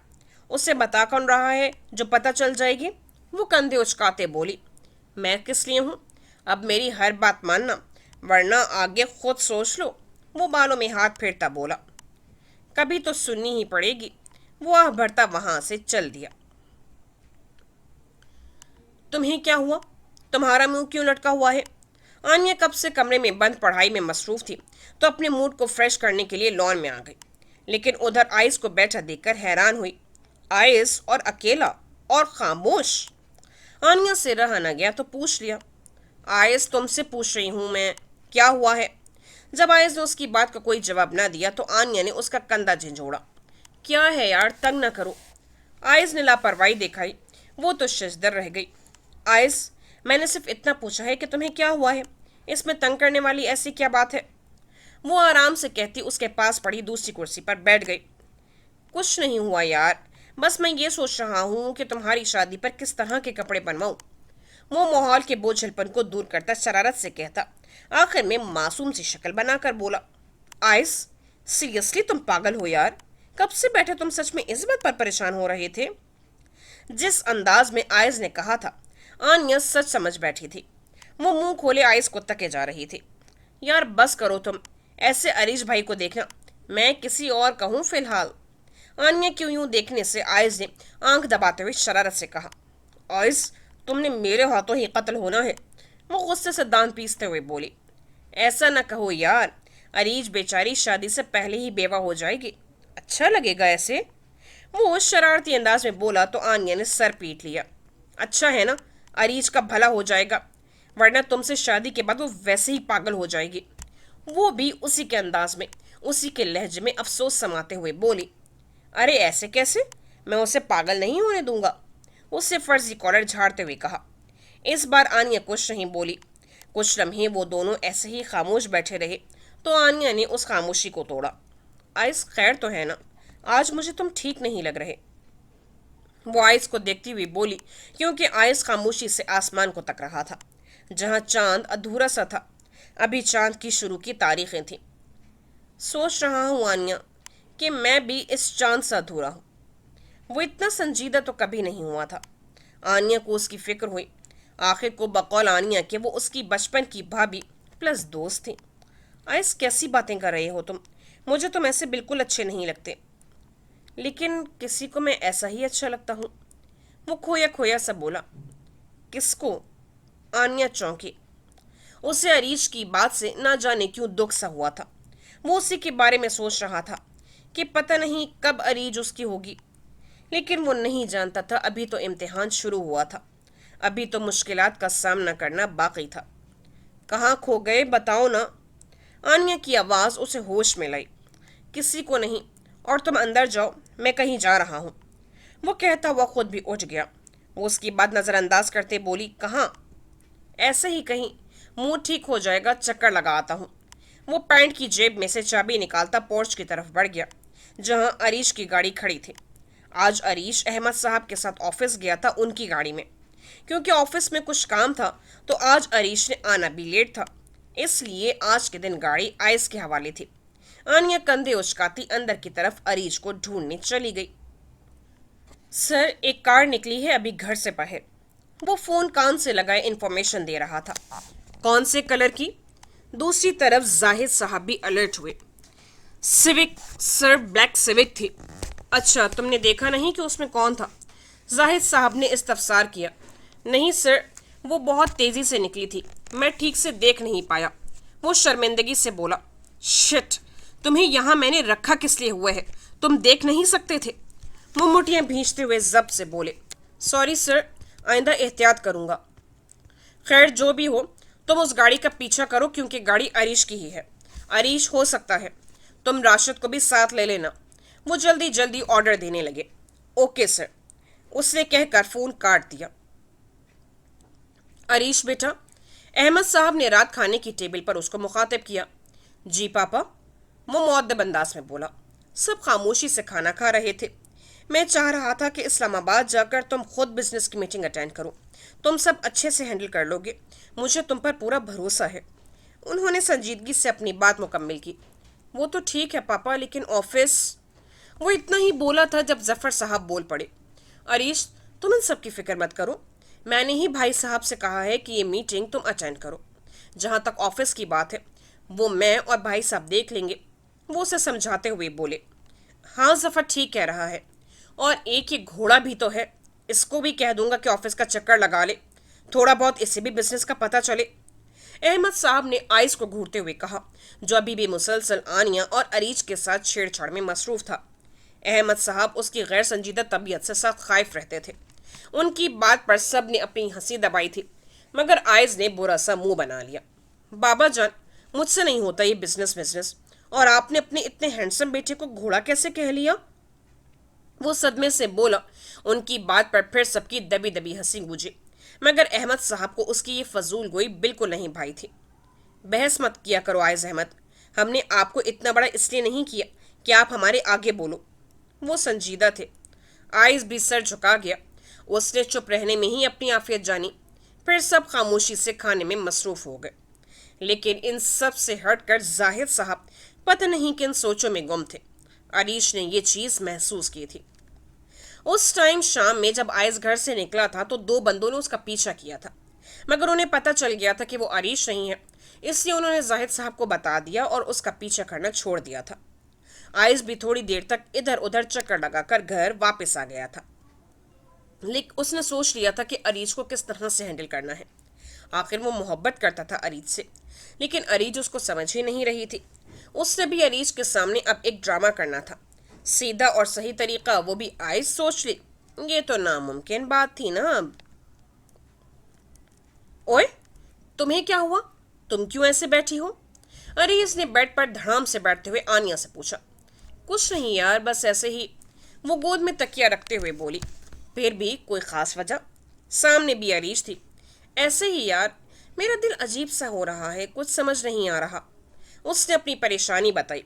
उसे बता कौन रहा है जो पता चल जाएगी? वो कंधे उचकाते बोली। मैं किस लिए हूँ? अब मेरी हर बात मानना, वरना आगे खुद सोच लो। वो बालों में हाथ फेरता बोला। कभी तो सुननी ही पड़ेगी। वो आह भरता वहां से चल दिया। तुम्हें क्या हुआ? तुम्हारा मुंह क्यों लटका हुआ है? आनिया कब से कमरे में बंद पढ़ाई में मसरूफ थी, तो अपने मूड को फ्रेश करने के लिए लॉन में आ गई। लेकिन उधर आइस को बैठा देखकर हैरान हुई। आइस, और अकेला और खामोश। आनिया से रहा न गया तो पूछ लिया। आइस, तुमसे पूछ रही हूं मैं, क्या हुआ है? जब आइस ने उसकी बात का कोई जवाब ना दिया तो आनिया ने उसका कंधा झंझोड़ा। क्या है यार, तंग न करो। आइस ने लापरवाही दिखाई। वो तो शशदर रह गई। आइस, मैंने सिर्फ इतना पूछा है कि तुम्हें क्या हुआ है। इसमें तंग करने वाली ऐसी क्या बात है? वो आराम से कहती उसके पास पड़ी दूसरी कुर्सी पर बैठ गई। कुछ नहीं हुआ यार, बस मैं ये सोच रहा हूँ कि तुम्हारी शादी पर किस तरह के कपड़े बनवाऊँ। वो माहौल के बोझलपन को दूर करता शरारत से कहता, आखिर में मासूम सी शक्ल बनाकर बोला। आइस, सीरियसली तुम पागल हो यार? कब से बैठे तुम सच में इस बात पर परेशान हो रहे थे? जिस अंदाज में आयज ने कहा था, आनिया सच समझ बैठी थी। वो मुंह खोले आयज को तके जा रही थी। यार बस करो तुम, ऐसे अरीज भाई को देखना। मैं किसी और कहूँ फिलहाल। आनिया क्यों यूं देखने से आयज ने आंख दबाते हुए शरारत से कहा। आयज, तुमने मेरे हाथों ही कत्ल होना है। वो गुस्से से दांत पीसते हुए बोली। ऐसा न कहो यार, अरीज बेचारी शादी से पहले ही बेवा हो जाएगी। अच्छा लगेगा ऐसे? वो उस शरारती अंदाज में बोला तो आनिया ने सर पीट लिया। अच्छा है ना, अरीज का भला हो जाएगा, वरना तुमसे शादी के बाद वो वैसे ही पागल हो जाएगी। वो भी उसी के अंदाज में, उसी के लहजे में अफसोस समाते हुए बोली। अरे ऐसे कैसे? मैं उसे पागल नहीं होने दूंगा। उससे फर्जी कॉलर झाड़ते हुए कहा। इस बार आनिया कुछ नहीं बोली। कुछ लम्हे वो दोनों ऐसे ही खामोश बैठे रहे तो आनिया ने उस खामोशी को तोड़ा। आइस, खैर तो है ना? आज मुझे तुम ठीक नहीं लग रहे। वो आइस को देखती हुई बोली, क्योंकि आइस खामोशी से आसमान को तक रहा था, जहां चांद अधूरा सा था। अभी चांद की शुरू की तारीखें थीं। सोच रहा हूँ आनिया कि मैं भी इस चांद से अधूरा हूँ। वो इतना संजीदा तो कभी नहीं हुआ था। आनिया को उसकी फिक्र हुई। आखिर को बकौल आनिया के वो उसकी बचपन की भाभी प्लस दोस्त थी। आइस, कैसी बातें कर रहे हो तुम? मुझे तुम ऐसे बिल्कुल अच्छे नहीं लगते। लेकिन किसी को मैं ऐसा ही अच्छा लगता हूँ, वो खोया खोया सा बोला। किसको? आनिया चौंकी। उसे अरीश की बात से ना जाने क्यों दुख सा हुआ था। वो उसी के बारे में सोच रहा था कि पता नहीं कब अरीज उसकी होगी। लेकिन वो नहीं जानता था अभी तो इम्तिहान शुरू हुआ था, अभी तो मुश्किलात का सामना करना बाकी था। कहाँ खो गए, बताओ ना। आनिया की आवाज़ उसे होश में लाई। किसी को नहीं, और तुम अंदर जाओ, मैं कहीं जा रहा हूँ। वो कहता हुआ खुद भी उठ गया। वो उसकी बात नज़रअंदाज करते बोली, कहाँ? ऐसे ही कहीं, मुंह ठीक हो जाएगा, चक्कर लगा आता हूँ। वो पैंट की जेब में से चाबी निकालता पोर्च की तरफ बढ़ गया, जहाँ अरीश की गाड़ी खड़ी थी। आज अरीश अहमद साहब के साथ ऑफिस गया था उनकी गाड़ी में। क्योंकि ऑफिस में कुछ काम था तो आज अरीश ने आना भी लेट था, इसलिए आज के दिन गाड़ी आइस के हवाले थी। आनिया कंधे उचकाती अंदर की तरफ अरीश को ढूंढने चली गई। सर, एक कार निकली है अभी घर से बाहर। वो फोन कान से लगाए इंफॉर्मेशन दे रहा था। कौन से कलर की? दूसरी तरफ जाहिद साहब भी अलर्ट हुए। सिविक सर, ब्लैक सिविक थी। अच्छा, तुमने देखा नहीं कि उसमें कौन था? जाहिद साहब ने इस्तफसार किया। नहीं सर, वो बहुत तेजी से निकली थी, मैं ठीक से देख नहीं पाया। वो शर्मिंदगी से बोला। शिट, तुम्हें यहाँ मैंने रखा किस लिए हुआ है? तुम देख नहीं सकते थे? वो मुठियाँ भींचते हुए जब्त से बोले। सॉरी सर, आइंदा एहतियात करूँगा। खैर, जो भी हो, तुम उस गाड़ी का पीछा करो क्योंकि गाड़ी अरीश की ही है। अरीश हो सकता है तुम राशिद को भी साथ ले लेना। वो जल्दी जल्दी ऑर्डर देने लगे। ओके सर, उसने कहकर फ़ोन काट दिया। अरीश बेटा, अहमद साहब ने रात खाने की टेबल पर उसको मुखातिब किया। जी पापा, वो मुअद्दब अंदाज में बोला। सब खामोशी से खाना खा रहे थे। मैं चाह रहा था कि इस्लामाबाद जाकर तुम खुद बिजनेस की मीटिंग अटेंड करो। तुम सब अच्छे से हैंडल कर लोगे, मुझे तुम पर पूरा भरोसा है। उन्होंने संजीदगी से अपनी बात मुकम्मल की। वो तो ठीक है पापा, लेकिन ऑफिस। वो इतना ही बोला था जब जफर साहब बोल पड़े। अरीश, तुम इन सब की फिक्र मत करो, मैंने ही भाई साहब से कहा है कि ये मीटिंग तुम अटेंड करो। जहाँ तक ऑफिस की बात है, वो मैं और भाई साहब देख लेंगे। वो उसे समझाते हुए बोले। हाँ, जफर ठीक कह रहा है, और एक ये घोड़ा भी तो है, इसको भी कह दूंगा कि ऑफिस का चक्कर लगा ले, थोड़ा बहुत इसे भी बिजनेस का पता चले। अहमद साहब ने आइस को घूरते हुए कहा, जो अभी भी मुसलसल आनिया और अरीज के साथ छेड़छाड़ में मसरूफ था। अहमद साहब उसकी गैर संजीदा तबीयत से सख्त खाइफ रहते थे। उनकी बात पर सब ने अपनी हंसी दबाई थी, मगर आइज ने बुरा सा मुंह बना लिया। बाबा जान, मुझसे नहीं होता ये बिजनेस बिजनेस, और आपने अपने इतने हैंडसम बेटे को घोड़ा कैसे कह लिया? वो सदमे से बोला। उनकी बात पर फिर सबकी दबी दबी हंसी गूंजी, मगर अहमद साहब को उसकी ये फजूल गोई बिल्कुल नहीं भाई थी। बहस मत किया करो आयज अहमद, हमने आपको इतना बड़ा इसलिए नहीं किया कि आप हमारे आगे बोलो। वो संजीदा थे। आइज भी सर झुका गया। उसने चुप रहने में ही अपनी आफियत जानी। फिर सब खामोशी से खाने में मसरूफ हो गए। लेकिन इन सब से हटकर जाहिद साहब पता नहीं किन सोचों में गुम थे। अरीश ने ये चीज महसूस की थी। उस टाइम शाम में जब आयस घर से निकला था तो दो बंदों ने उसका पीछा किया था, मगर उन्हें पता चल गया था कि वो अरीश नहीं है, इसलिए उन्होंने जाहिद साहब को बता दिया और उसका पीछा करना छोड़ दिया था। आयस भी थोड़ी देर तक इधर उधर चक्कर लगाकर घर वापस आ गया था। लेकिन उसने सोच लिया था कि अरीज को किस तरह से हैंडल करना है। आखिर वो मोहब्बत करता था अरीज से, लेकिन अरीज उसको समझ ही नहीं रही थी। उसने भी अरीज के सामने अब एक ड्रामा करना था। सीधा और सही तरीका वो भी आइज सोच ली। ये तो नामुमकिन बात थी ना। अब ओए, तुम्हें क्या हुआ? तुम क्यों ऐसे बैठी हो? अरीज ने बेड पर धड़ाम से बैठते हुए आनिया से पूछा। कुछ नहीं यार, बस ऐसे ही, वो गोद में तकिया रखते हुए बोली। फिर भी कोई खास वजह? सामने भी अरीज थी। ऐसे ही यार, मेरा दिल अजीब सा हो रहा है, कुछ समझ नहीं आ रहा। उसने अपनी परेशानी बताई।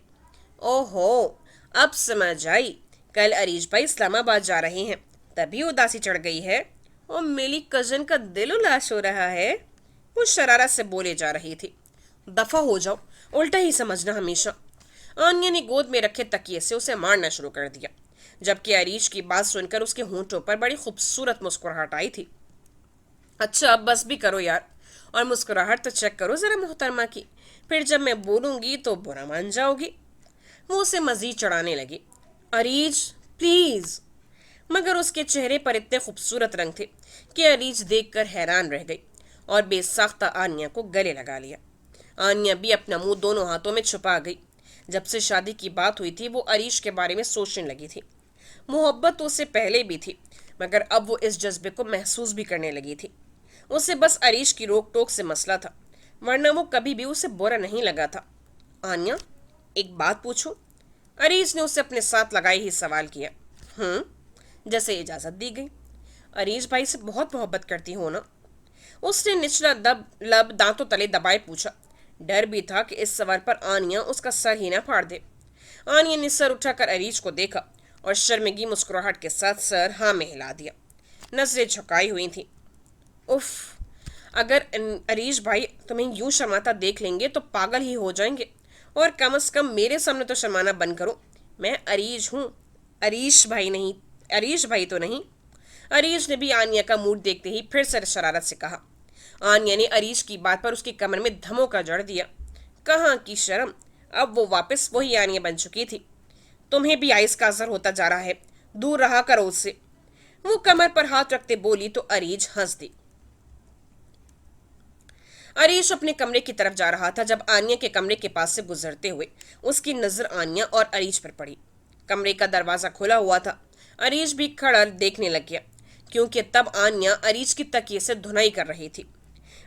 ओहो, अब समझ आई, कल अरीज भाई इस्लामाबाद जा रहे हैं, तभी उदासी चढ़ गई है। और मेरी कजन का दिल उलास हो रहा है, वो शरारत से बोले जा रही थी। दफा हो जाओ, उल्टा ही समझना हमेशा। आनिया ने गोद में रखे तकिए से उसे मारना शुरू कर दिया। जबकि अरीश की बात सुनकर उसके होंठों पर बड़ी खूबसूरत मुस्कुराहट आई थी। अच्छा अब बस भी करो यार, और मुस्कुराहट तो चेक करो जरा मोहतरमा की, फिर जब मैं बोलूंगी तो बुरा मान जाओगी। वो उसे मजीद चढ़ाने लगी। अरीज प्लीज। मगर उसके चेहरे पर इतने खूबसूरत रंग थे कि अरीज देखकर हैरान रह गई और बेसाख्ता आन्या को गले लगा लिया। आन्या भी अपना मुंह दोनों हाथों में छुपा गई। जब से शादी की बात हुई थी वो अरीश के बारे में सोचने लगी थी। मोहब्बत तो उससे पहले भी थी, मगर अब वो इस जज्बे को महसूस भी करने लगी थी। उसे बस अरीश की रोक टोक से मसला था, वरना वो कभी भी उसे बुरा नहीं लगा था। आन्या, एक बात पूछूं? अरीश ने उसे अपने साथ लगाए ही सवाल किया। जैसे इजाजत दी गई। अरीश भाई से बहुत मोहब्बत करती हो ना? उसने निचला लब दांतों तले दबाए पूछा। डर भी था कि इस सवाल पर आनिया उसका सर ही ना फाड़ दे। आनिया ने सर उठाकर अरीश को देखा और शर्मिंगी मुस्कुराहट के साथ सर हाँ में हिला दिया। नजरें झुकाई हुई थी। उफ, अगर अरीश भाई तुम्हें यूं शर्माता देख लेंगे तो पागल ही हो जाएंगे, और कम से कम मेरे सामने तो शर्माना बंद करो। मैं अरीश हूँ, अरीश भाई नहीं। अरीश भाई तो नहीं। अरीश ने भी आनिया का मूड देखते ही फिर से शरारत से कहा। आनिया ने अरीश की बात पर उसकी कमर में धमोका जड़ दिया। कहाँ की शर्म, अब वो वापस वही आनिया बन चुकी थी। तुम्हें भी आइस का असर होता जा रहा है, दूर रहा करो उससे। वो कमर पर हाथ रखते बोली तो अरीज हंस दी। अरीश अपने कमरे की तरफ जा रहा था जब आनिया के कमरे के पास से गुजरते हुए उसकी नजर आनिया और अरीश पर पड़ी। कमरे का दरवाजा खुला हुआ था। अरीश भी खड़ा देखने लग गया, क्योंकि तब आनिया अरीश की तकिए से धुनाई कर रही थी।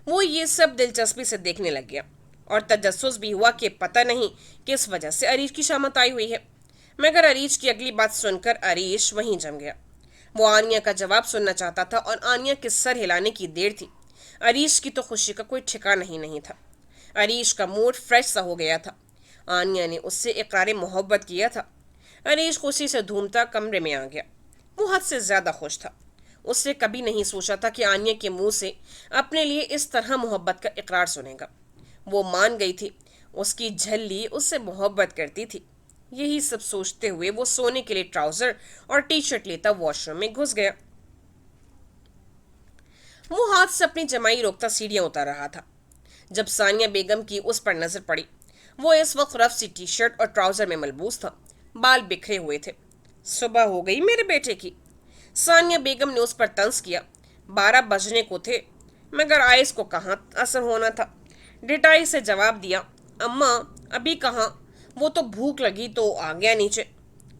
वो ये सब दिलचस्पी से देखने लग गया और तजस्सुस भी हुआ कि पता नहीं किस वजह से अरीश की शामत आई हुई है। मगर अरीश की अगली बात सुनकर अरीश वहीं जम गया। वो आनिया का जवाब सुनना चाहता था और आनिया के सर हिलाने की देर थी। अरीश की तो खुशी का कोई ठिकाना ही नहीं था। अरीश का मूड फ्रेश सा हो गया था। आनिया ने उससे इकरार मोहब्बत किया था। अरीश खुशी से धूमता कमरे में आ गया। वो हद से ज्यादा खुश था। उससे कभी नहीं सोचा था कि आनिया के मुंह से अपने लिए इस तरह मोहब्बत का इकरार सुनेगा। वो मान गई थी, उसकी झल्ली उससे मोहब्बत करती थी। यही सब सोचते हुए वो सोने के लिए ट्राउजर और टी शर्ट लेता वॉशरूम में घुस गया। वो हाथ से अपनी जमाई रोकता सीढ़ियां उतार रहा था जब सानिया बेगम की उस पर नजर पड़ी। वो इस वक्त रफ सी टी शर्ट और ट्राउजर में मलबूस था, बाल बिखरे हुए थे। सुबह हो गई मेरे बेटे की, सानिया बेगम ने उस पर तंज किया। 12 बजने को थे, मगर आइस को कहाँ असर होना था। डिटाई से जवाब दिया, अम्मा अभी कहाँ, वो तो भूख लगी तो आ गया नीचे।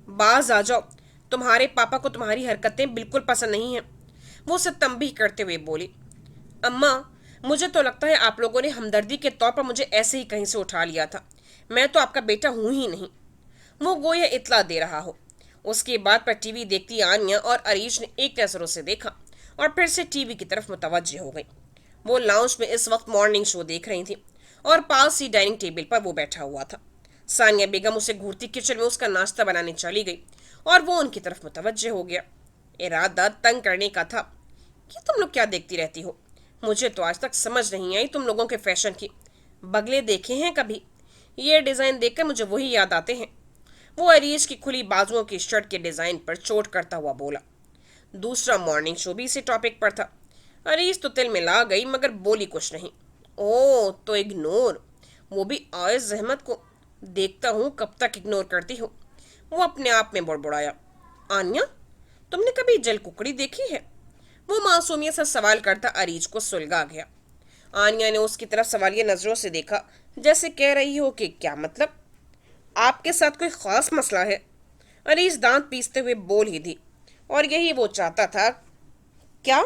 बाज आ जाओ, तुम्हारे पापा को तुम्हारी हरकतें बिल्कुल पसंद नहीं हैं। वो उसे तंबीह करते हुए बोली। अम्मा, मुझे तो लगता है आप लोगों ने हमदर्दी के तौर पर मुझे ऐसे ही कहीं से उठा लिया था। मैं तो आपका बेटा हूं ही नहीं। वो गोया इतला दे रहा हो। उसके बाद पर टीवी देखती आनिया और अरीश ने एक नजरों से देखा और फिर से टीवी की तरफ मुतवज्जह हो गई। वो लाउंज में इस वक्त मॉर्निंग शो देख रही थी और पास ही डाइनिंग टेबल पर वो बैठा हुआ था। सानिया बेगम उसे घूरती किचन में उसका नाश्ता बनाने चली गई और वो उनकी तरफ मुतवज्जह हो गया। इरादा तंग करने का था कि तुम लोग क्या देखती रहती हो। मुझे तो आज तक समझ नहीं आई तुम लोगों के फैशन की। बगले देखे हैं कभी? ये डिज़ाइन देखकर मुझे वही याद आते हैं। वो अरीज की खुली बाजुओं की शर्ट के डिज़ाइन पर चोट करता हुआ बोला। दूसरा मॉर्निंग शो भी इसी टॉपिक पर था। अरीज तो तिल में ला गई मगर बोली कुछ नहीं। ओ तो इग्नोर, वो भी आए जहमत को। देखता हूँ कब तक इग्नोर करती हो। वो अपने आप में बुड़बुड़ाया। आन्या, तुमने कभी जल कुकड़ी देखी है? वो मासूमियत से सवाल करता अरीज को सुलगा गया। आनिया ने उसकी तरफ सवालिया नजरों से देखा, जैसे कह रही हो कि क्या मतलब, आपके साथ कोई खास मसला है? अरीज दांत पीसते हुए बोल ही दी, और यही वो चाहता था। क्या?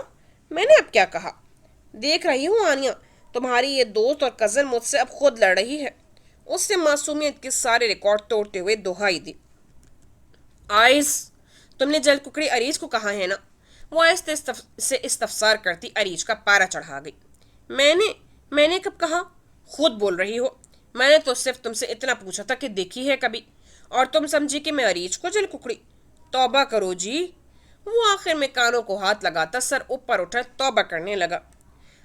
मैंने अब क्या कहा? देख रही हूँ आनिया, तुम्हारी ये दोस्त और कजन मुझसे अब खुद लड़ रही है। उसने मासूमियत के सारे रिकॉर्ड तोड़ते हुए दुहाई दी। आइस, तुमने जल कुकड़ी अरीज को कहा है ना? वो आहिस्ते से इस्तफसार करती अरीज का पारा चढ़ा गई। मैंने कब कहा? खुद बोल रही हो। मैंने तो सिर्फ तुमसे इतना पूछा था कि देखी है कभी, और तुम समझी कि मैं अरीज को जल कुकड़ी। तौबा करो जी। वो आखिर में कानों को हाथ लगाता सर ऊपर उठा तौबा करने लगा।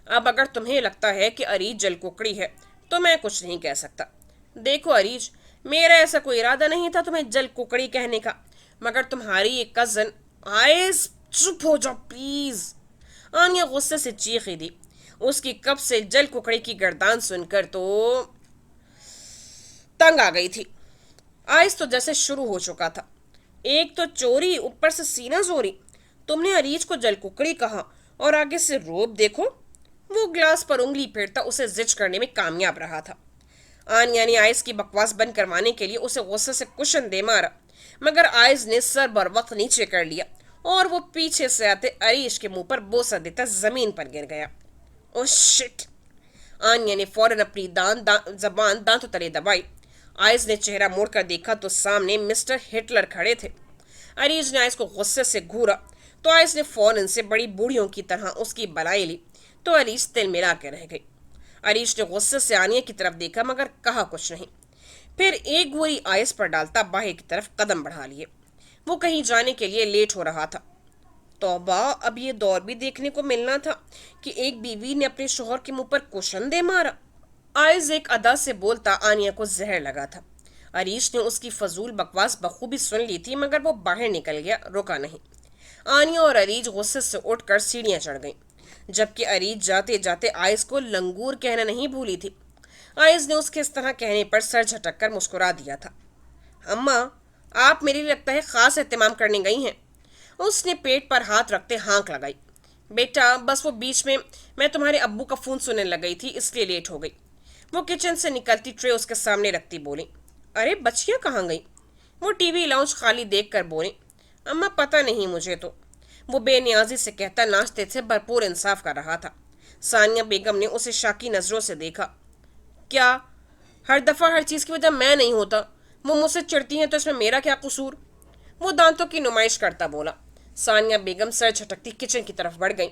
अब अगर तुम्हें लगता है कि अरीज जल कुकड़ी है तो मैं कुछ नहीं कह सकता। देखो अरीज, मेरा ऐसा कोई इरादा नहीं था तुम्हें जल कुकड़ी कहने का। मगर तुम्हारी एक कजन। आइस, चुप हो जाओ प्लीज। आनिया गुस्से से चीखी दी। उसकी कब से जल कुकड़े की गर्दान सुनकर तो तंग आ गई थी। आइस तो जैसे शुरू हो चुका था। एक तो चोरी, ऊपर से सीना जोरी। तुमने अरीज को जलकुकड़ी कहा और आगे से रोब देखो। वो ग्लास पर उंगली फेरता उसे जिच करने में कामयाब रहा था। आनिया ने आइस की बकवास बंद करवाने के लिए उसे गुस्से से कुशन दे मारा, मगर आइस ने सर बर वक्त नीचे कर लिया और वो पीछे से आते अरीश के मुंह पर बोसा देता जमीन पर गिर गया। Oh shit! आनिया ने फौरन अपनी जबान दांतों तले दबाई। आइस ने चेहरा मोड़कर देखा तो सामने मिस्टर हिटलर खड़े थे। अरीज ने आइस को गुस्से से घूरा तो आइस ने फौरन से बड़ी बूढ़ियों की तरह उसकी बलाई ली तो अरीज तिल मिला के रह गई। अरीज ने गुस्से से आनिया की तरफ देखा मगर कहा कुछ नहीं। फिर एक गोली आइस पर डालता बाहर की तरफ कदम बढ़ा लिए। वो कहीं जाने के लिए लेट हो रहा था। तौबा, अब ये दौर भी देखने को मिलना था कि एक बीवी ने अपने शोहर के मुंह पर कुशन दे मारा। आइज एक अदा से बोलता आनिया को जहर लगा था। अरीश ने उसकी फजूल बकवास बखूबी सुन ली थी मगर वो बाहर निकल गया, रुका नहीं। आनिया और अरीज गुस्से से उठकर सीढ़ियां चढ़ गईं, जबकि अरीज जाते जाते आइज को लंगूर कहना नहीं भूली थी। आइज ने उसके इस तरह कहने पर सर झटक कर मुस्कुरा दिया था। अम्मा, आप मेरे लिए लगता है खास एहतमाम करने गई हैं। उसने पेट पर हाथ रखते हाँक लगाई। बेटा, बस वो बीच में मैं तुम्हारे अब्बू का फोन सुनने लग गई थी, इसलिए लेट हो गई। वो किचन से निकलती ट्रे उसके सामने रखती बोली। अरे बच्चियां कहाँ गई? वो टीवी लाउंज खाली देख कर बोली। अम्मा, पता नहीं मुझे तो, वो बेनियाजी से कहता नाश्ते से भरपूर इंसाफ कर रहा था। सानिया बेगम ने उसे शाकी नजरों से देखा। क्या हर दफा हर चीज की वजह मैं नहीं होता? वो मुझसे चिढ़ती हैं तो इसमें मेरा क्या कसूर? वो दांतों की नुमाइश करता बोला। सानिया बेगम सर झटकती किचन की तरफ बढ़ गई।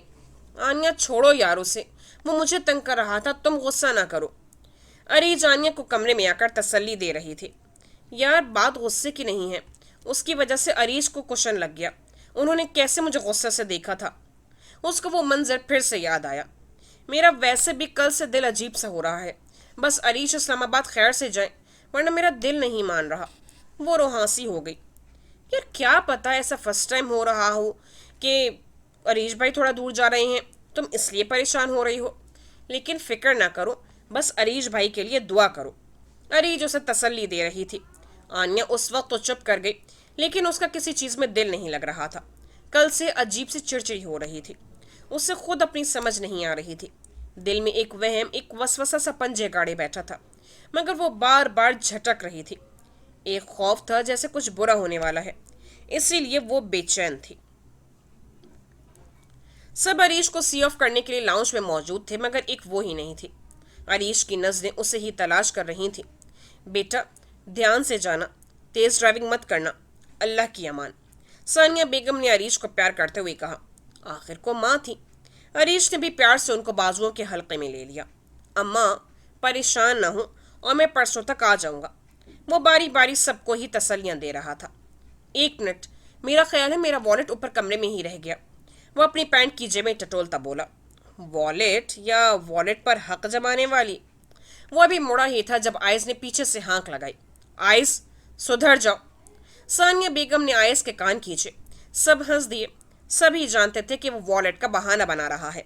आनिया, छोड़ो यार उसे, वो मुझे तंग कर रहा था, तुम गुस्सा ना करो। अरीज आनिया को कमरे में आकर तसल्ली दे रही थी। यार, बात गुस्से की नहीं है, उसकी वजह से अरीज को कुशन लग गया। उन्होंने कैसे मुझे गुस्से से देखा था। उसको वो मंजर फिर से याद आया। मेरा वैसे भी कल से दिल अजीब सा हो रहा है। बस अरीश इस्लामाबाद खैर से जाए, वरना मेरा दिल नहीं मान रहा। वो रोहासी हो गई। यार, क्या पता ऐसा फर्स्ट टाइम हो रहा हो कि अरीश भाई थोड़ा दूर जा रहे हैं, तुम इसलिए परेशान हो रही हो। लेकिन फिक्र ना करो, बस अरीश भाई के लिए दुआ करो। अरीज उसे तसल्ली दे रही थी। आन्या उस वक्त तो चुप कर गई, लेकिन उसका किसी चीज में दिल नहीं लग रहा था। कल से अजीब सी चिड़चिड़ी हो रही थी। उसे खुद अपनी समझ नहीं आ रही थी। दिल में एक वहम, एक वसवसा सा पंजे गाड़े बैठा था, मगर वो बार बार झटक रही थी। एक खौफ था जैसे कुछ बुरा होने वाला है, इसीलिए वो बेचैन थी। सब अरीश को सी ऑफ करने के लिए लाउंज में मौजूद थे, मगर एक वो ही नहीं थी। अरीश की नजरें उसे ही तलाश कर रही थी। बेटा, ध्यान से जाना, तेज ड्राइविंग मत करना, अल्लाह की अमान। सानिया बेगम ने अरीश को प्यार करते हुए कहा। आखिर को माँ थी। अरीश ने भी प्यार से उनको बाजुओं के हल्के में ले लिया। अम्मा, परेशान ना हो और मैं परसों तक आ जाऊंगा। वो बारी बारी सबको ही तसल्लियां दे रहा था। एक मिनट, मेरा ख्याल है मेरा वॉलेट ऊपर कमरे में ही रह गया। वो अपनी पैंट की जेब में टटोलता बोला। वॉलेट या वॉलेट पर हक जमाने वाली? वो अभी मुड़ा ही था जब आयस ने पीछे से हाँक लगाई। आयस, सुधर जाओ। सानिया बेगम ने आयस के कान खींचे। सब हंस दिए। सभी जानते थे कि वो वॉलेट का बहाना बना रहा है,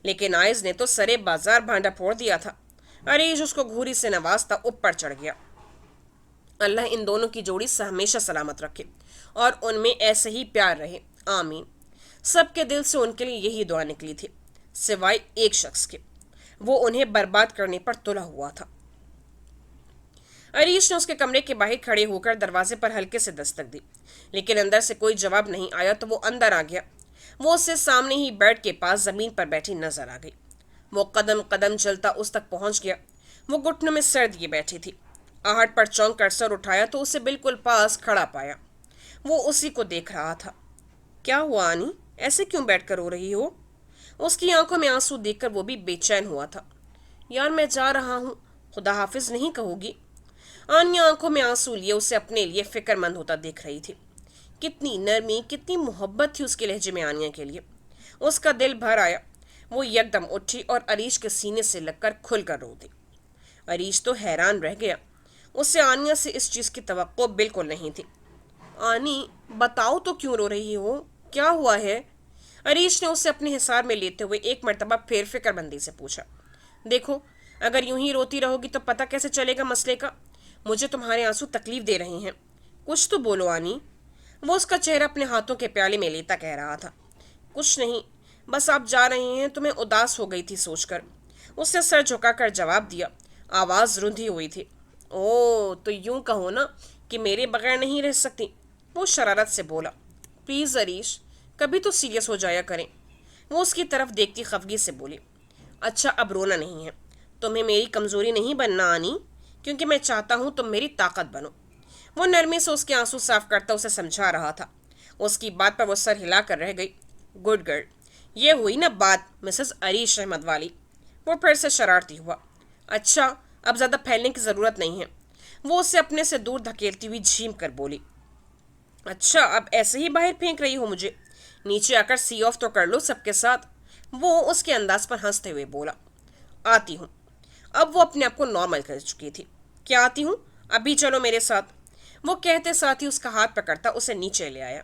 लेकिन आयस ने तो सरे बाजार भांडा फोड़ दिया था। अरीज उसको घूरी से नवाजता ऊपर चढ़ गया। अल्लाह इन दोनों की जोड़ी से हमेशा सलामत रखे और उनमें ऐसे ही प्यार रहे, आमीन। सबके दिल से उनके लिए यही दुआ निकली थी, सिवाय एक शख्स के। वो उन्हें बर्बाद करने पर तुला हुआ था। अरीश ने उसके कमरे के बाहर खड़े होकर दरवाजे पर हल्के से दस्तक दी, लेकिन अंदर से कोई जवाब नहीं आया तो वो अंदर आ गया। वो उससे सामने ही बेड के पास जमीन पर बैठी नजर आ गई। वो कदम कदम चलता उस तक पहुंच गया। वो घुटनों में सर दिए बैठी थी। आहट पर चौंक कर सर उठाया तो उसे बिल्कुल पास खड़ा पाया। वो उसी को देख रहा था। क्या हुआ आनी, ऐसे क्यों बैठकर रो रही हो? उसकी आंखों में आंसू देखकर वो भी बेचैन हुआ था। यार, मैं जा रहा हूँ, खुदा हाफिज नहीं कहोगी? आनिया आंखों में आंसू लिए उसे अपने लिए फिक्रमंद होता देख रही थी। कितनी नरमी, कितनी मोहब्बत थी उसके लहजे में आनिया के लिए। उसका दिल भर आया। वो यकदम उठी और अरीश के सीने से लगकर खुलकर रो दी। अरीश तो हैरान रह गया। उसे आनिया से इस चीज की तवक्को बिल्कुल नहीं थी। आनी, बताओ तो क्यों रो रही हो, क्या हुआ है? अरीश ने उसे अपने हिसार में लेते हुए एक मर्तबा फिर फिक्रमंदी से पूछा। देखो, अगर यूं ही रोती रहोगी तो पता कैसे चलेगा मसले का। मुझे तुम्हारे आंसू तकलीफ दे रहे हैं। कुछ तो बोलो आनी। वो उसका चेहरा अपने हाथों के प्याले में लेता कह रहा था। कुछ नहीं, बस आप जा रहे हैं तो मैं उदास हो गई थी सोचकर। उसने सर झुकाकर जवाब दिया, आवाज़ रुंधी हुई थी। ओ, तो यूं कहो ना कि मेरे बगैर नहीं रह सकती। वो शरारत से बोला। प्लीज़ अरीश, कभी तो सीरियस हो जाया करें। वो उसकी तरफ देखती खफगी से बोली। अच्छा, अब रोना नहीं है। तुम्हें मेरी कमज़ोरी नहीं बनना आनी, क्योंकि मैं चाहता हूँ तुम मेरी ताकत बनो। वो नरमी से उसके आंसू साफ करता उसे समझा रहा था। उसकी बात पर वो सर हिला कर रह गई। गुड गर्ल, ये हुई ना बात मिसेस अरीश अहमद वाली। वो फिर से शरारती हुआ। अच्छा, अब ज़्यादा फैलने की ज़रूरत नहीं है। वो उसे अपने से दूर धकेलती हुई झीम कर बोली। अच्छा, अब ऐसे ही बाहर फेंक रही हो मुझे? नीचे आकर सी ऑफ तो कर लो सबके साथ। वो उसके अंदाज पर हंसते हुए बोला। आती हूँ। अब वो अपने आप को नॉर्मल कर चुकी थी। क्या आती हूँ? अभी चलो मेरे साथ। वो कहते साथ ही उसका हाथ पकड़ता उसे नीचे ले आया।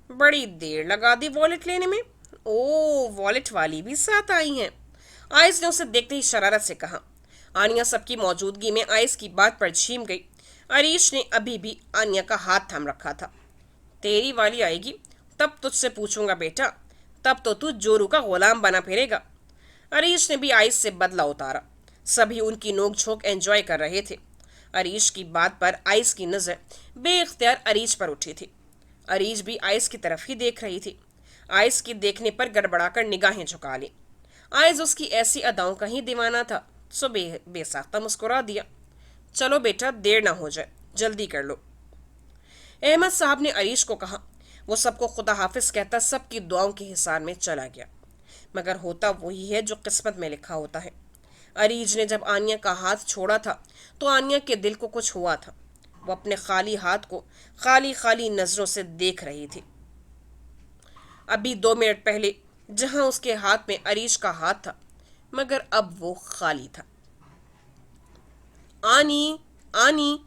बड़ी देर लगा दी वॉलेट लेने में। ओ, वॉलेट वाली भी साथ आई हैं। आइस ने उसे देखते ही शरारत से कहा। आनिया सबकी मौजूदगी में आइस की बात पर झीम गई। अरीश ने अभी भी आनिया का हाथ थाम रखा था। तेरी वाली आएगी तब तुझसे पूछूंगा बेटा, तब तो तू जोरू का गुलाम बना फिरेगा। अरीश ने भी आइस से बदला उतारा। सभी उनकी नोक झोंक एंजॉय कर रहे थे। अरीश की बात पर आइस की नज़र बेइख्तियार अरीश पर उठी थी। अरीश भी आइस की तरफ ही देख रही थी। आइस की देखने पर गड़बड़ाकर निगाहें झुका ली। आइस उसकी ऐसी अदाओं का ही दीवाना था, सो बेसाख्ता मुस्कुरा दिया। चलो बेटा, देर ना हो जाए, जल्दी कर लो। अहमद साहब ने अरीश को कहा। वो सबको खुदा हाफिज कहता सबकी दुआओं के हिसार में चला गया। मगर होता वही है जो किस्मत में लिखा होता है। अरीज ने जब आनिया का हाथ छोड़ा था तो आनिया के दिल को कुछ हुआ था। वो अपने खाली हाथ को खाली खाली नजरों से देख रही थी। अभी 2 मिनट पहले जहां उसके हाथ में अरीश का हाथ था, मगर अब वो खाली था। आनी, आनी,